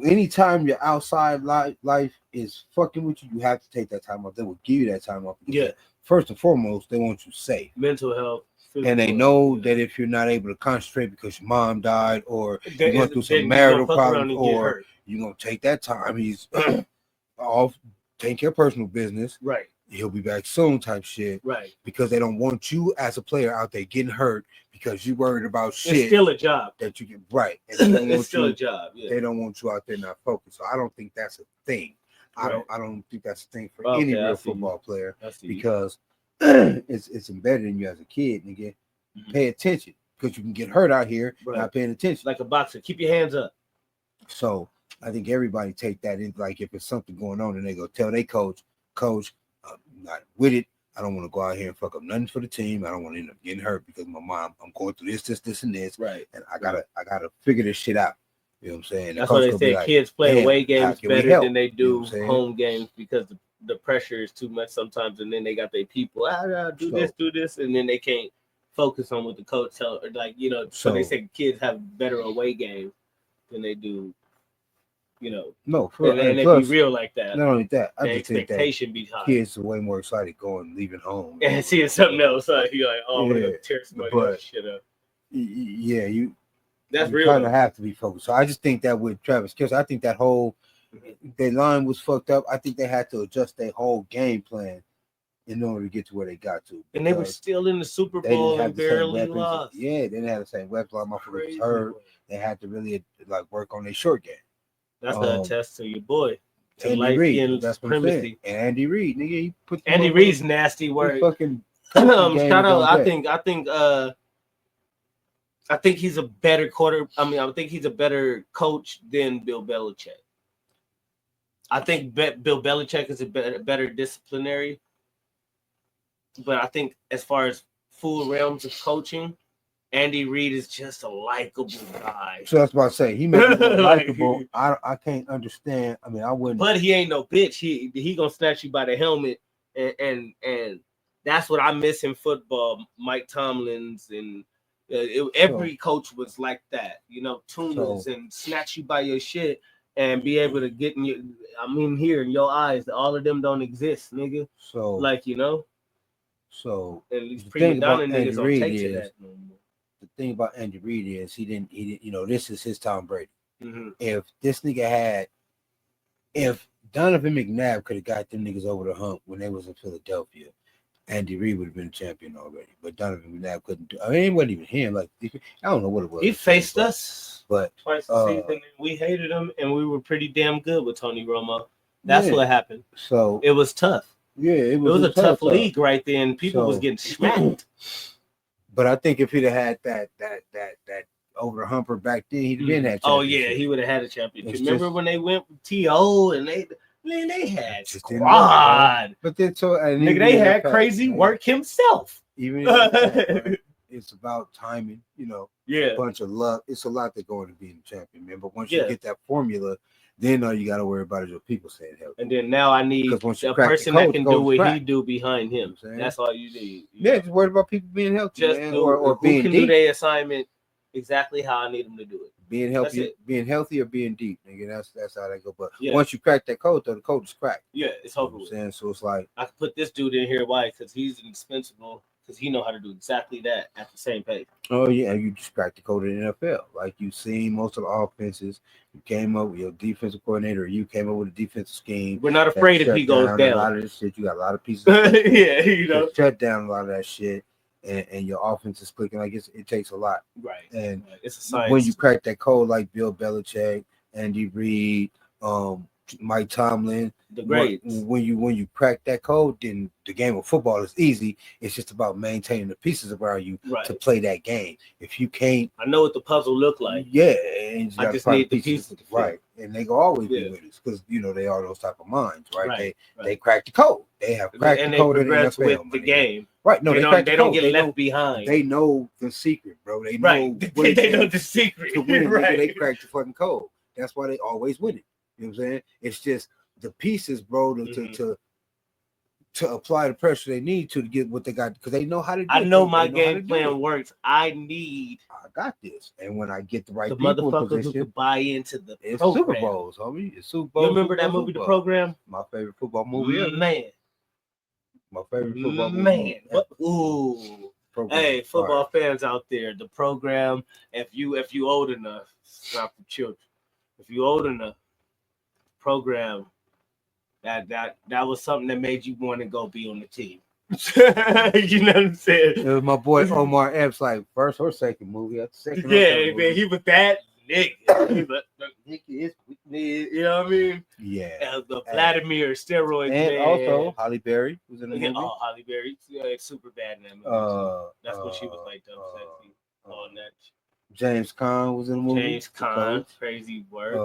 Anytime your outside life is fucking with you, you have to take that time off. They will give you that time off. Yeah. First and foremost, they want you safe. Mental health. And they know that if you're not able to concentrate because your mom died or you're going through some marital problem or you're going to take that time, he's off taking care of personal business. Right. He'll be back soon type shit. Right. Because they don't want you as a player out there getting hurt because you worried about shit. It's still a job. That you get right. And they don't it's still a job. Yeah. They don't want you out there not focused. So I don't think that's a thing. Right. I don't think that's a thing for any real football player because it's embedded in you as a kid. And again, pay attention because you can get hurt out here not paying attention. Like a boxer, keep your hands up. So I think everybody take that in. Like if it's something going on, and they go tell their coach, I'm not with it. I don't want to go out here and fuck up nothing for the team. I don't want to end up getting hurt because my mom. I'm going through this, and this. Right. And I gotta figure this shit out. You know what I'm saying? That's why they say like, kids play away games better than they do home games because the pressure is too much sometimes, and then they got their people do this, and then they can't focus on what the coach tells. Like so they say kids have better away games than they do. No, and they be real like that. Not only that, I just think that be high. Kids are way more excited leaving home and seeing something else. You're like, oh, we're gonna tear somebody shit up. Yeah, that's you real. Kind of have to be focused. So I just think that with Travis Kelce, I think that whole their line was fucked up. I think they had to adjust their whole game plan in order to get to where they got to. And they were still in the Super Bowl and barely lost. Yeah, they didn't have the same weapons. My motherfucker was hurt. They had to really work on their short game. That's a test to your boy. Andy Reid. That's supremacy. And Andy Reid, nigga, he put Andy Reid's nasty word. Fucking shout out. I think he's a better I think he's a better coach than Bill Belichick. I think Bill Belichick is a better disciplinary. But I think as far as full realms of coaching, Andy Reid is just a likable guy. So that's what I say. He makes it likable. I can't understand. I mean, I wouldn't. But he ain't no bitch. He gonna snatch you by the helmet, and that's what I miss in football. Mike Tomlin's and every coach was like that. Tunas and snatch you by your shit and be able to get in your. Here in your eyes, all of them don't exist, nigga. So So and these prima donna niggas don't take to that no more. The thing about Andy Reid is he didn't, this is his Tom Brady. Mm-hmm. If Donovan McNabb could have got them niggas over the hump when they was in Philadelphia, Andy Reid would have been a champion already. But Donovan McNabb couldn't do. It wasn't even him. I don't know what it was. He faced us, but twice a season. And we hated him, and we were pretty damn good with Tony Romo. That's what happened. So it was tough. Yeah, it was a tough league right then. People was getting smacked. But I think if he'd have had that over the humper back then, he'd have been that. Oh yeah, he would have had a championship. Remember when they went with T.O. and they had squad. But then nigga, they had crazy work himself. Even it's about timing, Yeah, a bunch of luck. It's a lot that go into being a champion, man. But once you get that formula, then all you got to worry about is your people staying healthy. And then now I need a person that can do what he do behind him. That's all you need. Just worry about people being healthy, or being deep. Do their assignment exactly how I need them to do it. Being healthy or being deep, nigga. That's how they go. But once you crack that code, though, the code is cracked. Yeah, it's over. So it's like I could put this dude in here. Why? Because he's indispensable. Because he know how to do exactly that at the same pace. Oh yeah, you just cracked the code in the NFL. Like you've seen most of the offenses. You came up with your defensive coordinator. You came up with a defensive scheme. We're not afraid if he goes down. A lot of this shit. You got a lot of pieces. Yeah, shut down a lot of that shit, and your offense is clicking. Like it takes a lot. Right. And it's a science. When you crack that code, like Bill Belichick, Andy Reid, Mike Tomlin, the greats. When you crack that code, then the game of football is easy. It's just about maintaining the pieces around you to play that game. If you can't, I know what the puzzle look like. Yeah, and I just need the pieces right. And they go always be with us because they are those type of minds, right? They crack the code. They have cracked the code in the NFL with the game. Right? No, they don't get left behind. They know the secret, bro. They know they know the secret. To win, right? They crack the fucking code. That's why they always win it. You know what I'm saying? It's just the pieces, bro, to apply the pressure they need to get what they got because they know how to do it. I know my game plan works. I got this. And when I get the right people motherfuckers who can buy into the program. Super Bowls, homie. It's Super Bowl. You remember that movie, The Program? My favorite football movie ever. Man. My favorite football movie. Man. Ooh. Program. Hey, football fans out there, The Program, if you old enough, it's not for children. If you old enough, Program That was something that made you want to go be on the team. You know what I'm saying? It was my boy Omar Epps, like first or second movie. After second or Yeah, third man, movie. he was that nigga. He was nigga is, you know what I mean? Yeah. The Vladimir steroids, and man. also Holly Berry was in the movie. Oh, Holly Berry, super bad in that movie. That's when she was like dumb sexy on that. James Caan was in the movie. James Caan, crazy work.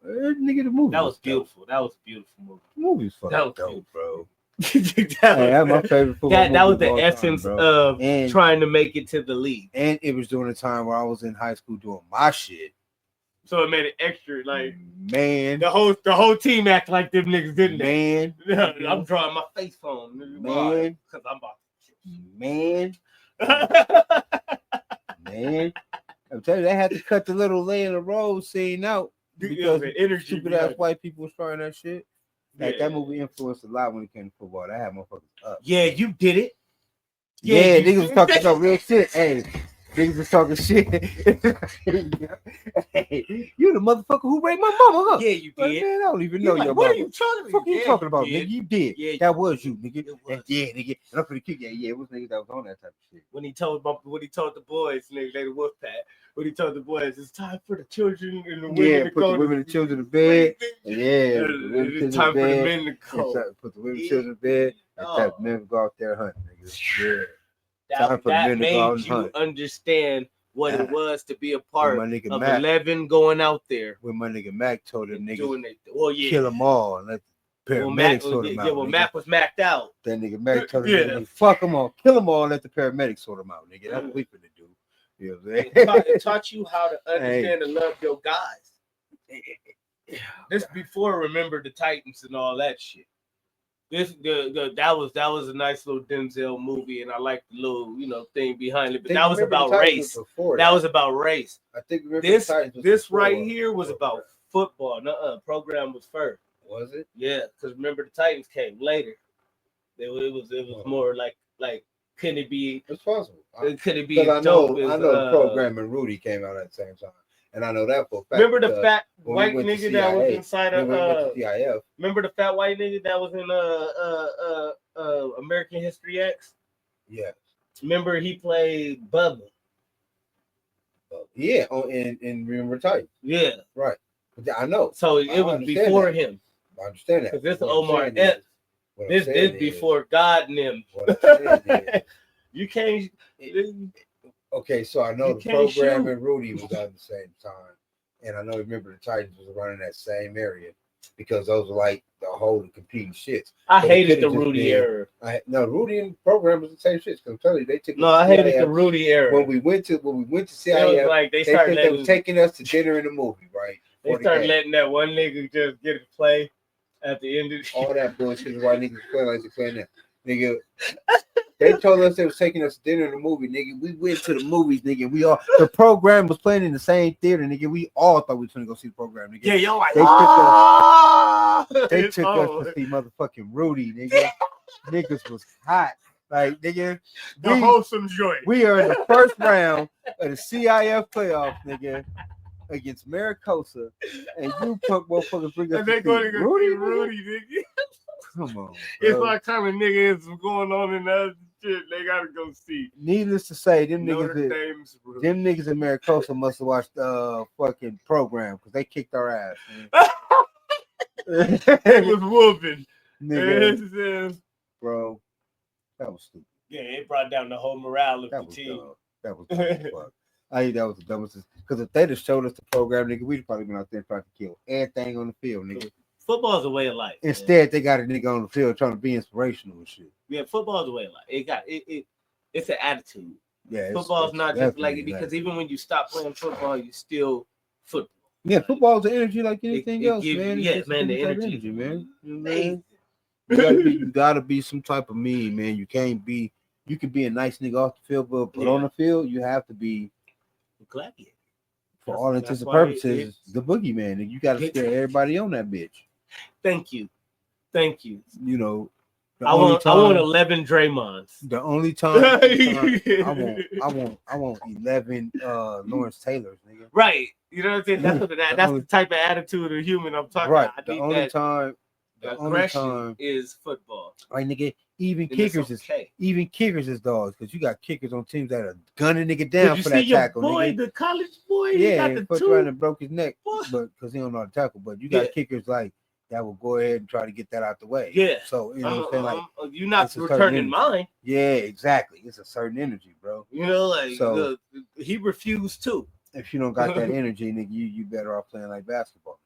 Nigga, the movie. That was beautiful. That was a beautiful movie. The movie's fucking dope, bro. That's my favorite football movie. That was the essence of trying to make it to the league. And it was during a time where I was in high school doing my shit. So it made it extra, like, man. The whole team act like them niggas didn't. Man, I'm drawing my face phone, man, because I'm about to. Man, man. I'm telling you, they had to cut the little lay in the road scene out because stupid ass white people was trying that shit. Like that movie influenced a lot when it came to football. That had motherfuckers up. Yeah, you did it. Yeah, niggas was talking some real shit. Hey, niggas was talking shit. Hey, you the motherfucker who raped my mama, huh? Yeah, you did. Man, I don't even know your what mama. Are you talking about? What the fuck are you talking about, nigga? You did. Yeah, that was you, nigga. Yeah, nigga. And I'm pretty cute. Yeah, it was niggas that was on that type of shit. When he told the boys, nigga, they the wolf pack. When he told the boys, it's time for the children and the women to put go. The women and children to bed. Yeah, it's time for the men to go. Put the women and children to bed. And time for men to go out there hunting, nigga. Yeah. That made you understand what it was to be a part of Mac, 11 going out there. When my nigga Mac told them niggas, well, yeah, kill them all and let the paramedics sort them out. Yeah, well, Mac was macked out. That nigga Mac told them, niggas, fuck them all, kill them all, and let the paramedics sort them out, nigga. That's what we finna do. You know what I'm saying? It taught you how to understand and love your guys. This before Remember the Titans and all that shit. That was a nice little Denzel movie, and I like the little thing behind it. But that was about race. That was about race. I think this right here was about football. Program was first. Was it? Yeah, because Remember the Titans came later. It was more like could it be? It's possible. Could it be? I know the Program and Rudy came out at the same time. And I know that for a fact. Remember the fat white nigga that was inside of CIF. Remember the fat white nigga that was in American History X? Yeah. Remember he played Bubba. Yeah, in Remember Titans. Yeah. Right. I know. So it was before him. I understand that. Because this is Omar Epps. This before God and them. You can't. Okay, so I know the Program and Rudy was out at the same time, and I know Remember the Titans was around in that same area because those were like the whole competing shits. I hated the Rudy era. No, Rudy and Program was the same shits. Because I'm telling you, they took. No, I hated the Rudy era. When we went to CIF, like they were taking us to dinner in the movie, right? They started letting that one nigga just get a play at the end of all that bullshit. White niggas playing like they playing that, nigga. They told us they was taking us to dinner in the movie, nigga. We went to the movies, nigga. The Program was playing in the same theater, nigga. We all thought we was gonna go see the Program, nigga. Yeah, yo, like they took us to see motherfucking Rudy, nigga. Niggas was hot, like nigga. The wholesome joint. We are in the first round of the CIF playoffs, nigga, against Maricosa, and you motherfuckers bring us. And they going to go see Rudy, nigga. Come on, bro. It's like kind of nigga is going on in that shit. They gotta go see. Needless to say, them niggas in Maricosa must have watched fucking Program because they kicked our ass. It was whooping, nigga. Bro. That was stupid. Yeah, it brought down the whole morale of the team. Dumb. That was dumb as fuck. I think that was the dumbest. Because if they'd have showed us the Program, nigga, we'd probably been out there trying to kill everything on the field, nigga. Football's a way of life. Instead, they got a nigga on the field trying to be inspirational and shit. Yeah, football's a way of life. It's an attitude. Yeah, football's not just like because even when you stop playing football, you still football. Yeah, football's an energy like anything else, man. Yeah, man, the energy, man. You know what I mean? You gotta be some type of mean, man. You can't be. You can be a nice nigga off the field, but on the field, you have to be. Gladiator. For all intents and purposes, the boogeyman, and you got to scare everybody on that bitch. Thank you. You know, I want 11 Draymonds. The only time I want 11 Lawrence Taylors, nigga. Right. You know what I'm saying? That's the type of attitude of human I'm talking about. The only time The only Aggression time, is football. like nigga, even And it's kickers okay. is dogs because you got kickers on teams that are gunning nigga Did down you for see that your tackle, boy, nigga. the college boy? He Yeah, got the fucked around two. and broke his neck, What? but because he don't know how to tackle. But you Yeah. got kickers like that will go ahead and try to get that out the way. Yeah. So you know what I'm saying? Like you're not it's a certain returning energy. mine. Yeah, exactly. It's a certain energy, bro. You know, like So he refused to. if you don't got that energy, nigga, you better off playing like basketball.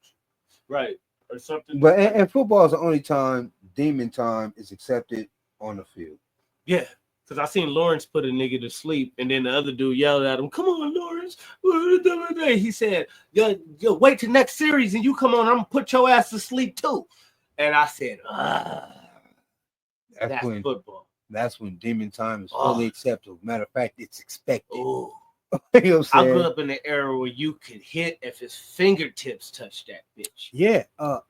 Right. Or something. But and football is the only time demon time is accepted on the field. Yeah. Because I seen Lawrence put a nigga to sleep, and then the other dude yelled at him, "Come on, Lawrence." He said, yo, wait till next series and you come on, I'm going to put your ass to sleep too. And I said, that's when football. That's when demon time is fully acceptable. Matter of fact, it's expected. Oh. You know what I'm I grew saying? up in the era where you could hit if his fingertips touched that bitch. Yeah. The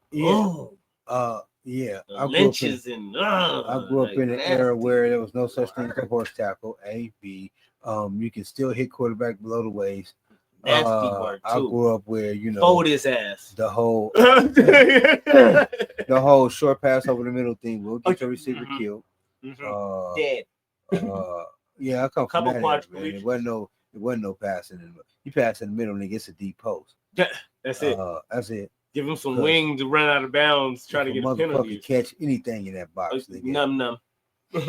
I lynches grew up in an era where there was no such thing as a horse tackle. A, B. You can still hit quarterback below the waist. Nasty work too. I grew up where fold his ass. The whole short pass over the middle thing will get your receiver killed. Dead. Yeah, I come from that era, man. It It wasn't no passing. You pass in the middle and it gets a deep post. That's it. That's it. Give him some wings to run out of bounds, try to get a penalty. Catch anything in that box. Num. Yeah.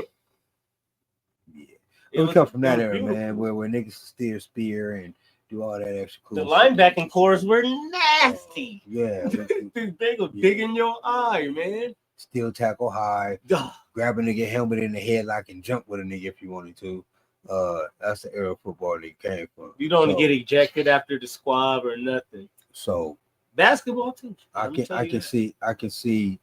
We come from that era, man, where niggas steer spear and do all that extra cool. The linebacking cores were nasty. Yeah. They go dig in your eye, man. Still tackle high, grab a nigga helmet in the headlock and jump with a nigga if you wanted to. That's the era of football that came from. You don't get ejected after the squab or nothing. So basketball too. I can see.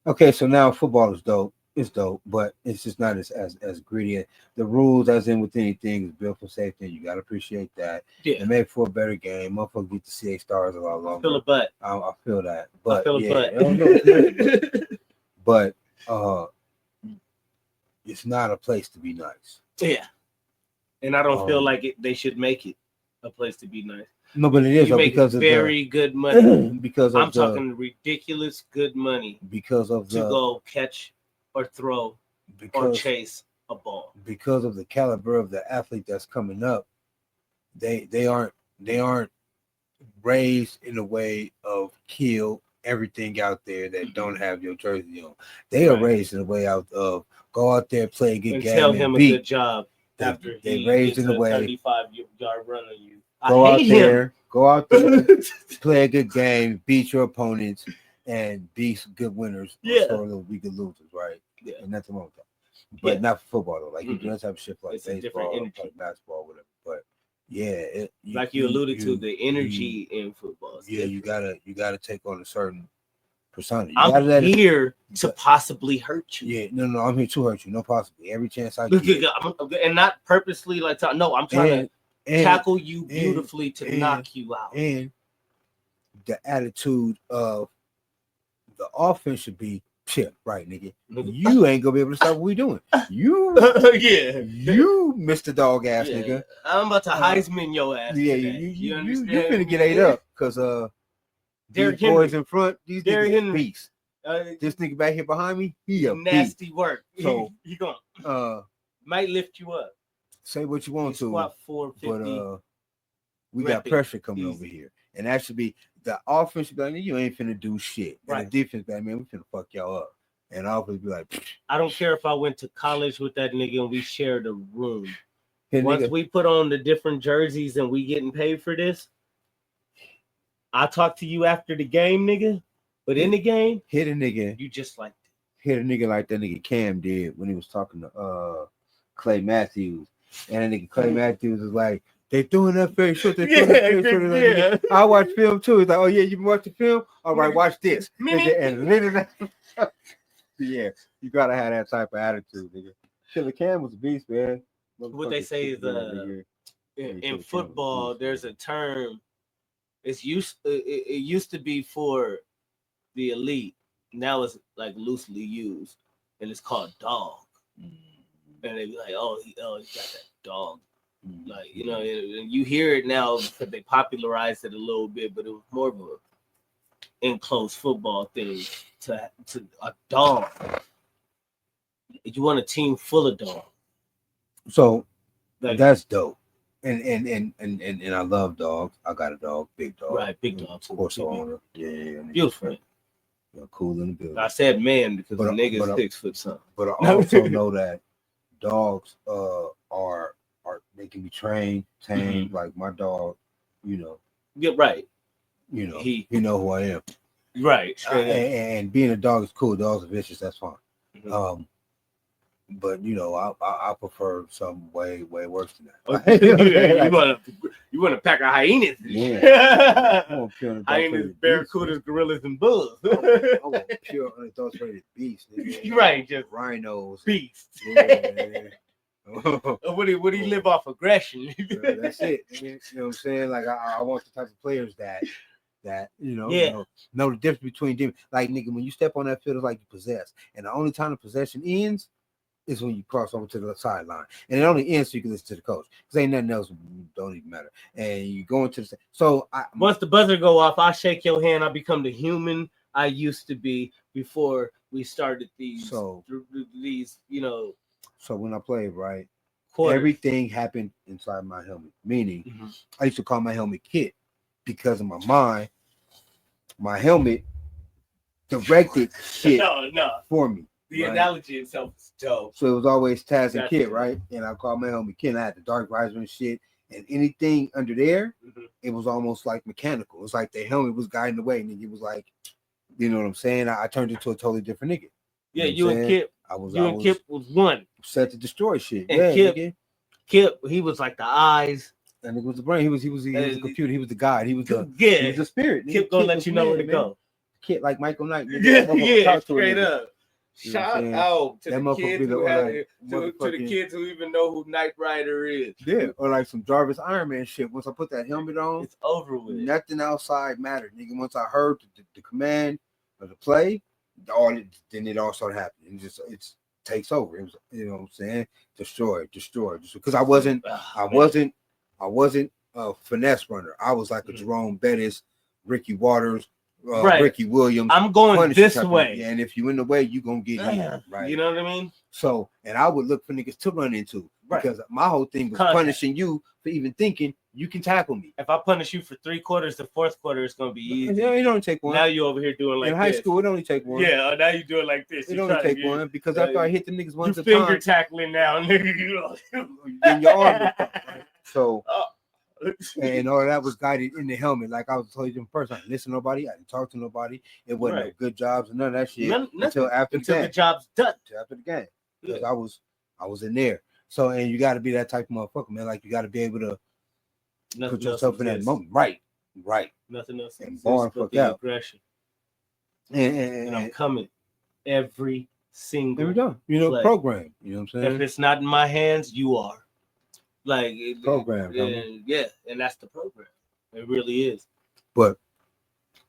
Okay, so now football is dope. It's dope, but it's just not as gritty. The rules, as in with anything, is built for safety. And you gotta appreciate that. Yeah, and make for a better game. Motherfuckers get to see a stars a lot longer. Feel a butt. I feel that, but I feel a butt. But it's not a place to be nice. Yeah, and I don't feel like they should make it a place to be nice. No, but it is because of very good money. Because I'm talking ridiculous good money. Because of to go catch or throw or chase a ball. Because of the caliber of the athlete that's coming up, they aren't raised in a way of kill everything out there that don't have your jersey on. They are raised in a way out of go out there, play a good game, tell him a good job after they raised in a way 35-yard run on you. Go out there, play a good game, beat your opponents, and be good winners. Yeah, or be good losers, right? Yeah, and nothing wrong with that. But not for football though. Like you do that type of shit like it's baseball, like basketball, whatever. But yeah, you alluded to the energy in football. Yeah, you gotta take on a certain persona. I'm here to possibly hurt you. Yeah, no, I'm here to hurt you. No, possibly every chance I get, and not purposely like no, I'm trying to tackle you beautifully to knock you out. And the attitude of the offense should be chip, right, nigga? You ain't gonna be able to stop what we doing. You, you, Mr. Dog ass nigga. I'm about to Heisman your ass. Yeah, you finna get ate up because these boys in front, these niggas beasts. This nigga back here behind me, he a nasty beast. Work. So he gonna might lift you up. Say what you want to, squat 450, but we got pressure coming over here, and that should be the offense. Be like, you ain't finna do shit. Right. And the defense, be like, man, we finna fuck y'all up. And offense be like, I don't care if I went to college with that nigga and we shared a room. Once we put on the different jerseys and we getting paid for this, I'll talk to you after the game, nigga. But in the game, hit a nigga. You just like hit a nigga like that nigga Cam did when he was talking to Clay Matthews. And that nigga Clay Matthews was like, they doing that very short. I watch film too. He's like, oh yeah, you been watching film? All right, watch this. And yeah, you gotta have that type of attitude, nigga. Killer Cam was a beast, man. What they say is in football, there's a term. It used to be for the elite. Now it's like loosely used, and it's called dog. And they be like, oh, he got that dog. Like, you know, and you hear it now because they popularized it a little bit, but it was more of enclosed football thing to a dog. You want a team full of dogs. So Like, that's dope. And I love dogs. I got a dog, big dog. right, big dog. Of course, owner. Yeah. Beautiful. Cool in the building. I said man because the nigga's 6 foot something. But I also know that dogs are they can be trained, tamed. Like my dog, Get right. He know who I am. Right. And being a dog is cool. Dogs are vicious. That's fine. But I prefer something way worse than that. you want to pack of hyenas? Yeah. Hyenas, barracudas, gorillas, and bulls. I want pure unadulterated beasts. Right, just rhinos, beasts. Yeah. What do you live off aggression? That's it. You know what I'm saying? Like I want the type of players that know the difference between them. Like nigga, when you step on that field, it's like you possess, and the only time the possession ends is when you cross over to the sideline, and it only ends so you can listen to the coach because ain't nothing else don't even matter. And you go into the once the buzzer go off, I shake your hand. I become the human I used to be before we started these. So when I played, right, quarters. Everything happened inside my helmet. Meaning, I used to call my helmet Kit because in my mind, my helmet directed shit for me. The analogy itself is dope. So it was always Taz and Kit, right? And I called my helmet Kit. I had the dark visor and shit. And anything under there, it was almost like mechanical. It was like the helmet was guiding the way. And it was like, you know what I'm saying? I turned into a totally different nigga. Yeah, you and Kip. And Kip was one. Set to destroy shit. And Kip, he was like the eyes. And it was the brain. He was the computer. He was the guide. He was the spirit. Kip gonna let you know where to go. Kid like Michael Knight. Yeah, straight up. Shout out to the kids who even know who Knight Rider is. Yeah, or like some Jarvis Iron Man shit. Once I put that helmet on, it's over with. Nothing outside mattered, nigga. Once I heard the command of the play, then it all started happening. It takes over. It was, you know what I'm saying? Destroy. Because I wasn't a finesse runner. I was like a Jerome Bettis, Ricky Waters. Ricky Williams. I'm going this way. And if you in the way, you gonna get hit. Right. You know what I mean? So, and I would look for niggas to run into because my whole thing was punishing you for even thinking you can tackle me. If I punish you for 3 quarters, the 4th quarter is gonna be easy. Yeah, it only take one. Now you over here doing like in high school, it only take one. Yeah, now you do it like this. It only take one because after I hit the niggas once a time, finger tackling now, nigga. Then your arm would come, right? So. And all of that was guided in the helmet. Like I was told you in person, I didn't listen to nobody, I didn't talk to nobody. It wasn't no good jobs and none of that shit until after the job's done. Until after the game. Because I was in there. So and you gotta be that type of motherfucker, man. Like you gotta be able to put yourself in that moment. Right. Nothing else. And born fuck out. Aggression. And I'm coming every single there we go. play. Program. You know what I'm saying? If it's not in my hands, you are. Like program, and that's the program. It really is. But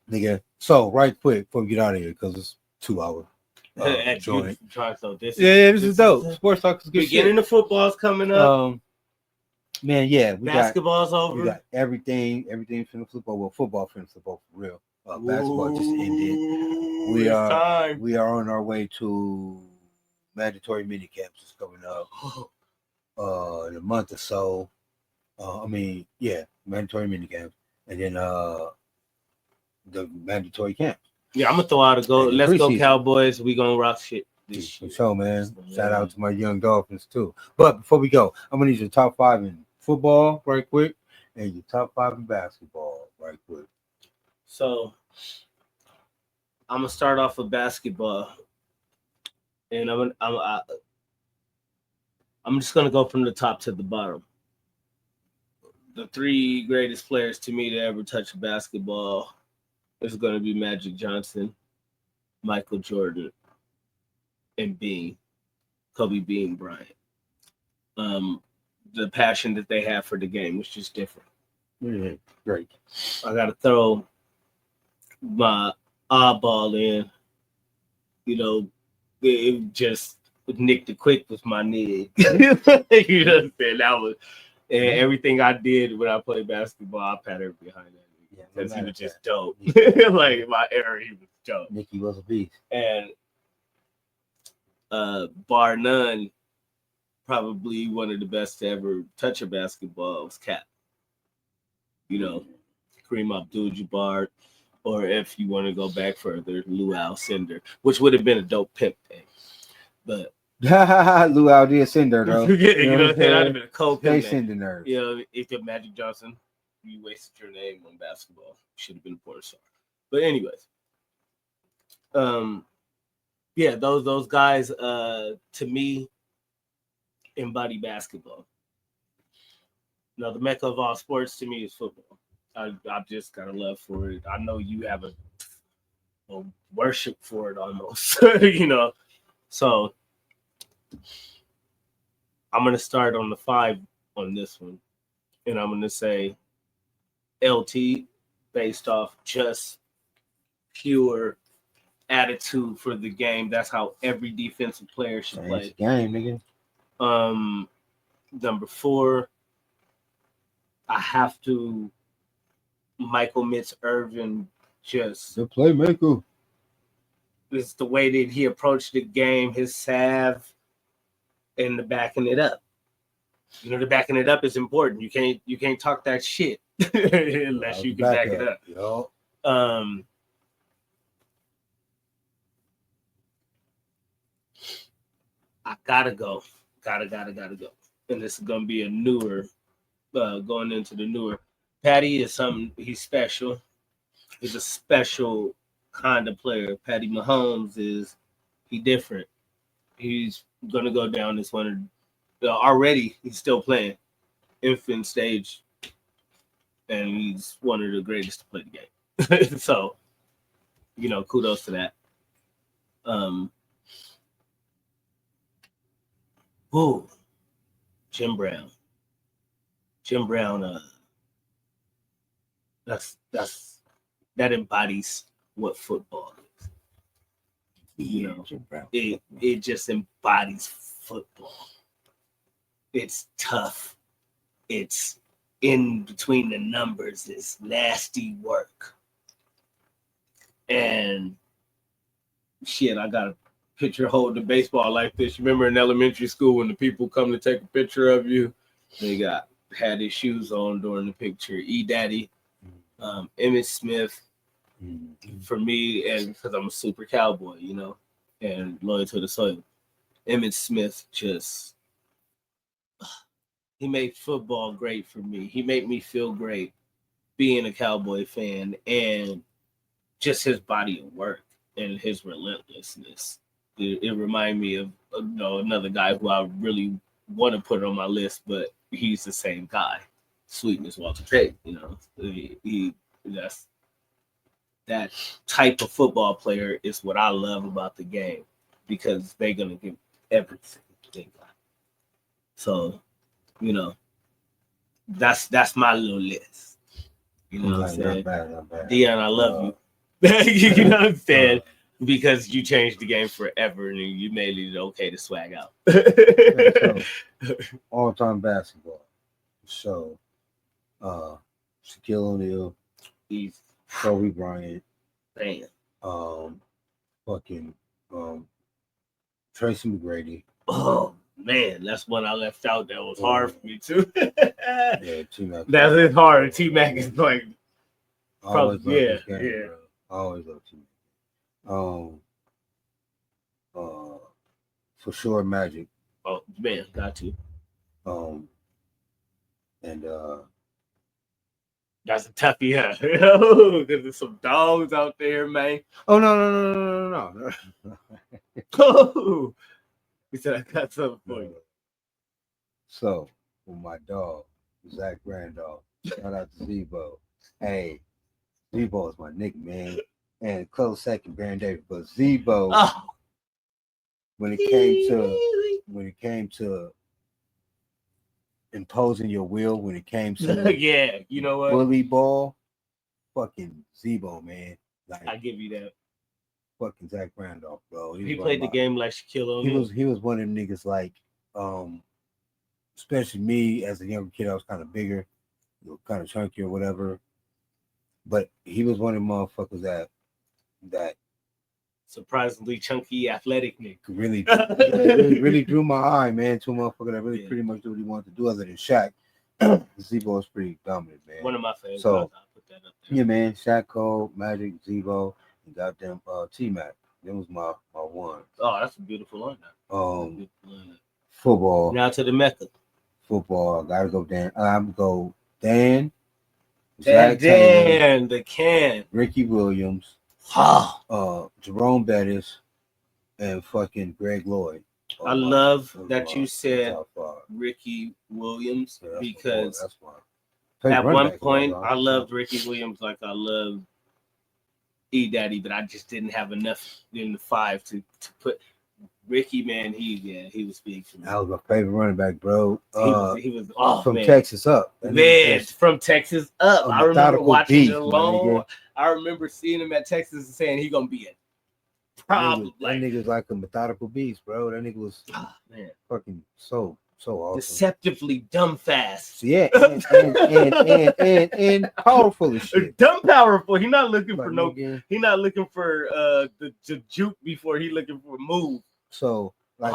nigga, so right quick before we get out of here, because it's 2 hours. This is dope. Sports talk is good. Beginning of football's coming up. Man, yeah, basketball's over. We got everything finna flip over. Well, football finna flip over for real. Basketball just ended. We are on our way to mandatory mini camps is coming up. In a month or so. Mandatory mini camps. And then the mandatory camps. Yeah, I'm gonna throw out a go. Let's go Cowboys. We gonna rock shit this year. For sure, man. Shout out to my young Dolphins too. But before we go, I'm gonna need your top 5 in football right quick and your top 5 in basketball right quick. So I'm gonna start off with basketball. And I'm just gonna go from the top to the bottom. The 3 greatest players to me to ever touch basketball is gonna be Magic Johnson, Michael Jordan, and Kobe Bean Bryant. The passion that they have for the game was just different. Mm-hmm. Great. I gotta throw my oddball in. It just Nick the Quick was my nigga. You know what I'm saying? That was, and everything I did when I played basketball, I pattered behind that. Yeah, because he mad was at just that. dope. Yeah. Like in my era, he was dope. Nicky was a beast. And bar none, probably one of the best to ever touch a basketball was Cap. You know, Kareem Abdul-Jabbar, or if you want to go back further, Lou Alcindor, which would have been a dope pimp thing. But Lou Alcindor Cinder though. you know what I'm saying? I'd have been a cold They pimp name. send the nerves. You know, if you're Magic Johnson, you wasted your name on basketball. Should have been a porn star. But anyways, yeah, those guys to me embody basketball. Now the mecca of all sports to me is football. I've just got a love for it. I know you have a worship for it almost, you know. So I'm gonna start on the 5 on this one, and I'm gonna say LT based off just pure attitude for the game. That's how every defensive player should play. Game, nigga. Number 4, I have to Michael Mitz Irvin. Just the playmaker. It's the way that he approached the game, his salve, and the backing it up. You know, the backing it up is important. You can't talk that shit unless you can back it up. Yo. I gotta go. Gotta go. And this is gonna be a newer, going into the newer. Patty is something, he's special. He's a special kind of player. Patty Mahomes he different. He's gonna go down as one of already he's still playing infant stage, and he's one of the greatest to play the game. So, you know, kudos to that. Whoa, Jim Brown. That embodies what football is. You know, it just embodies football. It's tough. It's in between the numbers. It's nasty work. And shit, I got a picture holding the baseball like this. You remember in elementary school when the people come to take a picture of you? They had his shoes on during the picture. Daddy, Emmitt Smith, for me, and because I'm a super cowboy, you know, and loyal to the soil. Emmitt Smith he made football great for me. He made me feel great being a Cowboy fan, and just his body of work and his relentlessness. It reminded me of another guy who I really want to put on my list, but he's the same guy. Sweetness Walter Payton, you know. That's that type of football player is what I love about the game, because they're gonna give everything they got. So, you know, that's my little list. You know what I'm saying? Not bad. Dion, I love you. You know what I'm saying? Because you changed the game forever and you made it okay to swag out. So, all-time basketball. So, Shaquille O'Neal, Kobe Bryant, fucking Tracy McGrady. Oh man, that's one I left out. That was hard for me too. Yeah, T-Mac. That's hard. T-Mac is like, always love this game, bro. Always love T-Mac. For sure, Magic. Oh man, got to. And that's a toughie, huh? Because there's some dogs out there, man. Oh no. Oh, he said I got something for you. So, for my dog, Zach Randolph, shout out to Zebo. Hey, Zebo is my nick, man. And close second, Baron Davis. But Zebo, when it came to imposing your will, when it came to yeah, you know what? bully ball, fucking Zebo, man. Like, I give you that. Fucking Zach Randolph, bro. He played the game like Shaquille O'Neal. He was one of them niggas like, especially me as a younger kid, I was kind of bigger, kind of chunky or whatever. But he was one of the motherfuckers that Surprisingly chunky, athletic nigga. really drew my eye, man, to a motherfucker that really Yeah. pretty much do what he wanted to do other than Shaq. Zebo is pretty dominant, man. One of my favorites. So, I'll put that up there. yeah, man, Shaq Cole, Magic, Zebo, and goddamn T-Mac. That was my one. Oh, that's a beautiful lineup. Football. Now to the Mecca. Football. I gotta go Dan. I'm go Dan. Zach Dan, the can. Ricky Williams. Jerome Bettis, and fucking Greg Lloyd. I love that you said Ricky Williams because at one point I loved Ricky Williams like I loved E Daddy, but I just didn't have enough in the five to put Ricky. Man, he was big for me. That was my favorite running back, bro. He was from Texas up. Man, from Texas up. I remember watching it alone. I remember seeing him at Texas and saying he's gonna be a problem. That nigga's like a methodical beast, bro. That nigga was fucking so awesome. Deceptively dumb fast. Yeah, and powerful as shit. Dumb powerful. He's not looking for He's not looking for the juke before he looking for a move. So like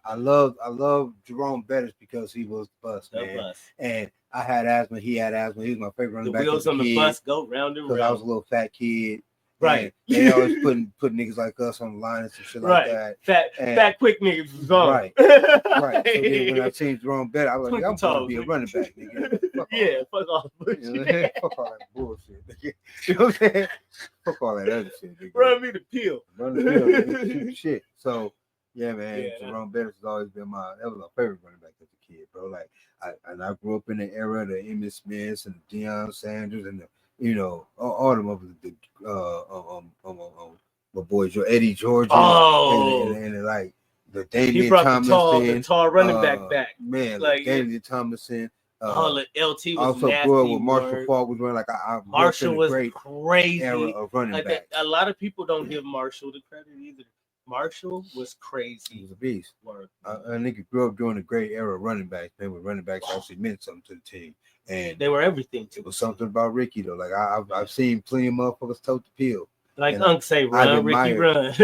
I love Jerome Bettis because he was the bus, man. And I had asthma. He had asthma. He was my favorite running back. The wheels on the bus go round and round. I was a little fat kid. Right. They always put niggas like us on the line and some shit like that. Fat quick niggas was on. Right. So then when I seen Jerome Bettis, I was like, I'm going to be a running back, nigga. Fuck all that bullshit. Fuck all that bullshit, nigga. You know what I'm saying? Fuck all that other shit, nigga. Run me the pill. Run the pill, nigga. Shit. So, yeah, man, Jerome Bettis has always been my favorite running back as a kid, bro. Like, I grew up in the era of the Emmitt Smiths and the Deion Sanders and the, all them of the my boy Eddie George and like the Damian Thomason, the tall running back, man, like Damian Thomason. All the LT was also nasty. Grew up with Marshall Faulk was running like Marshall was a crazy era of running back. A lot of people don't give Marshall the credit either. Marshall was crazy. He was a beast. A nigga grew up during a great era of running backs, man, when running backs actually meant something to the team. And they were everything to it was something about Ricky though. Like I've seen plenty of motherfuckers tote the pill. Like Unc say, run, Ricky, run.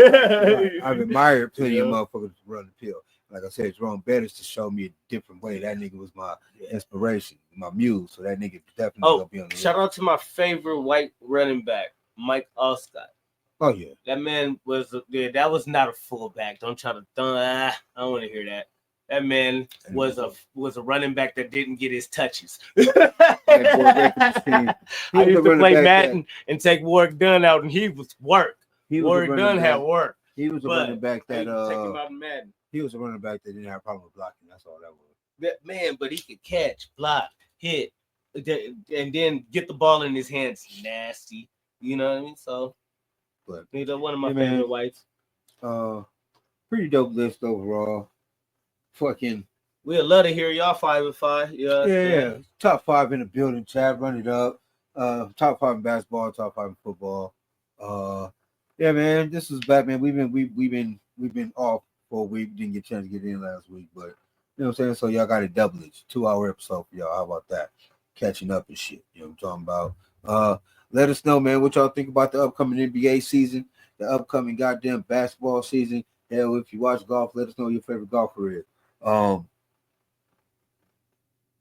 I've admired plenty of motherfuckers run the pill. Like I said, Jerome Bettis to show me a different way. That nigga was my inspiration, my muse. So that nigga definitely gonna be on the shout out to my favorite white running back, Mike Alstott. Oh yeah, that man was that was not a fullback. Don't try to I don't want to hear that. That man was a running back that didn't get his touches. I used to play Madden and take Warwick Dunn out, and he was work. Warwick Dunn had work. He was a running back that take him out in Madden. He was a running back that didn't have a problem with blocking. That's all that was. That man, but he could catch, block, hit, and then get the ball in his hands. Nasty, you know what I mean? So, but one of my favorite whites. Pretty dope list overall. Fucking, we'd love to hear y'all 5-5. Yeah. Top 5 in the building, Chad. Run it up. Top 5 in basketball, top 5 in football. Yeah, man. This is back, man. We've been off for a week. Didn't get a chance to get in last week, but you know what I'm saying. So y'all got a doublage, 2-hour episode for y'all. How about that? Catching up and shit. You know what I'm talking about. Let us know, man, what y'all think about the upcoming NBA season, the upcoming goddamn basketball season. Hell, if you watch golf, let us know your favorite golfer is.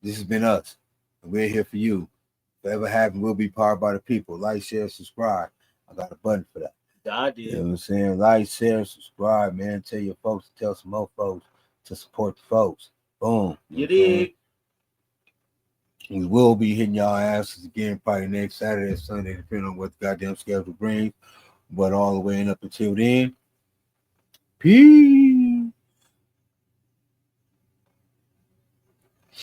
This has been us. And we're here for you. Whatever happens, we'll be powered by the people. Like, share, subscribe. I got a button for that. I did. You know what I'm saying? Like, share, subscribe, man. Tell your folks, tell some more folks to support the folks. Boom. You did. We will be hitting y'all asses again probably next Saturday or Sunday, depending on what the goddamn schedule brings. But all the way up until then, peace.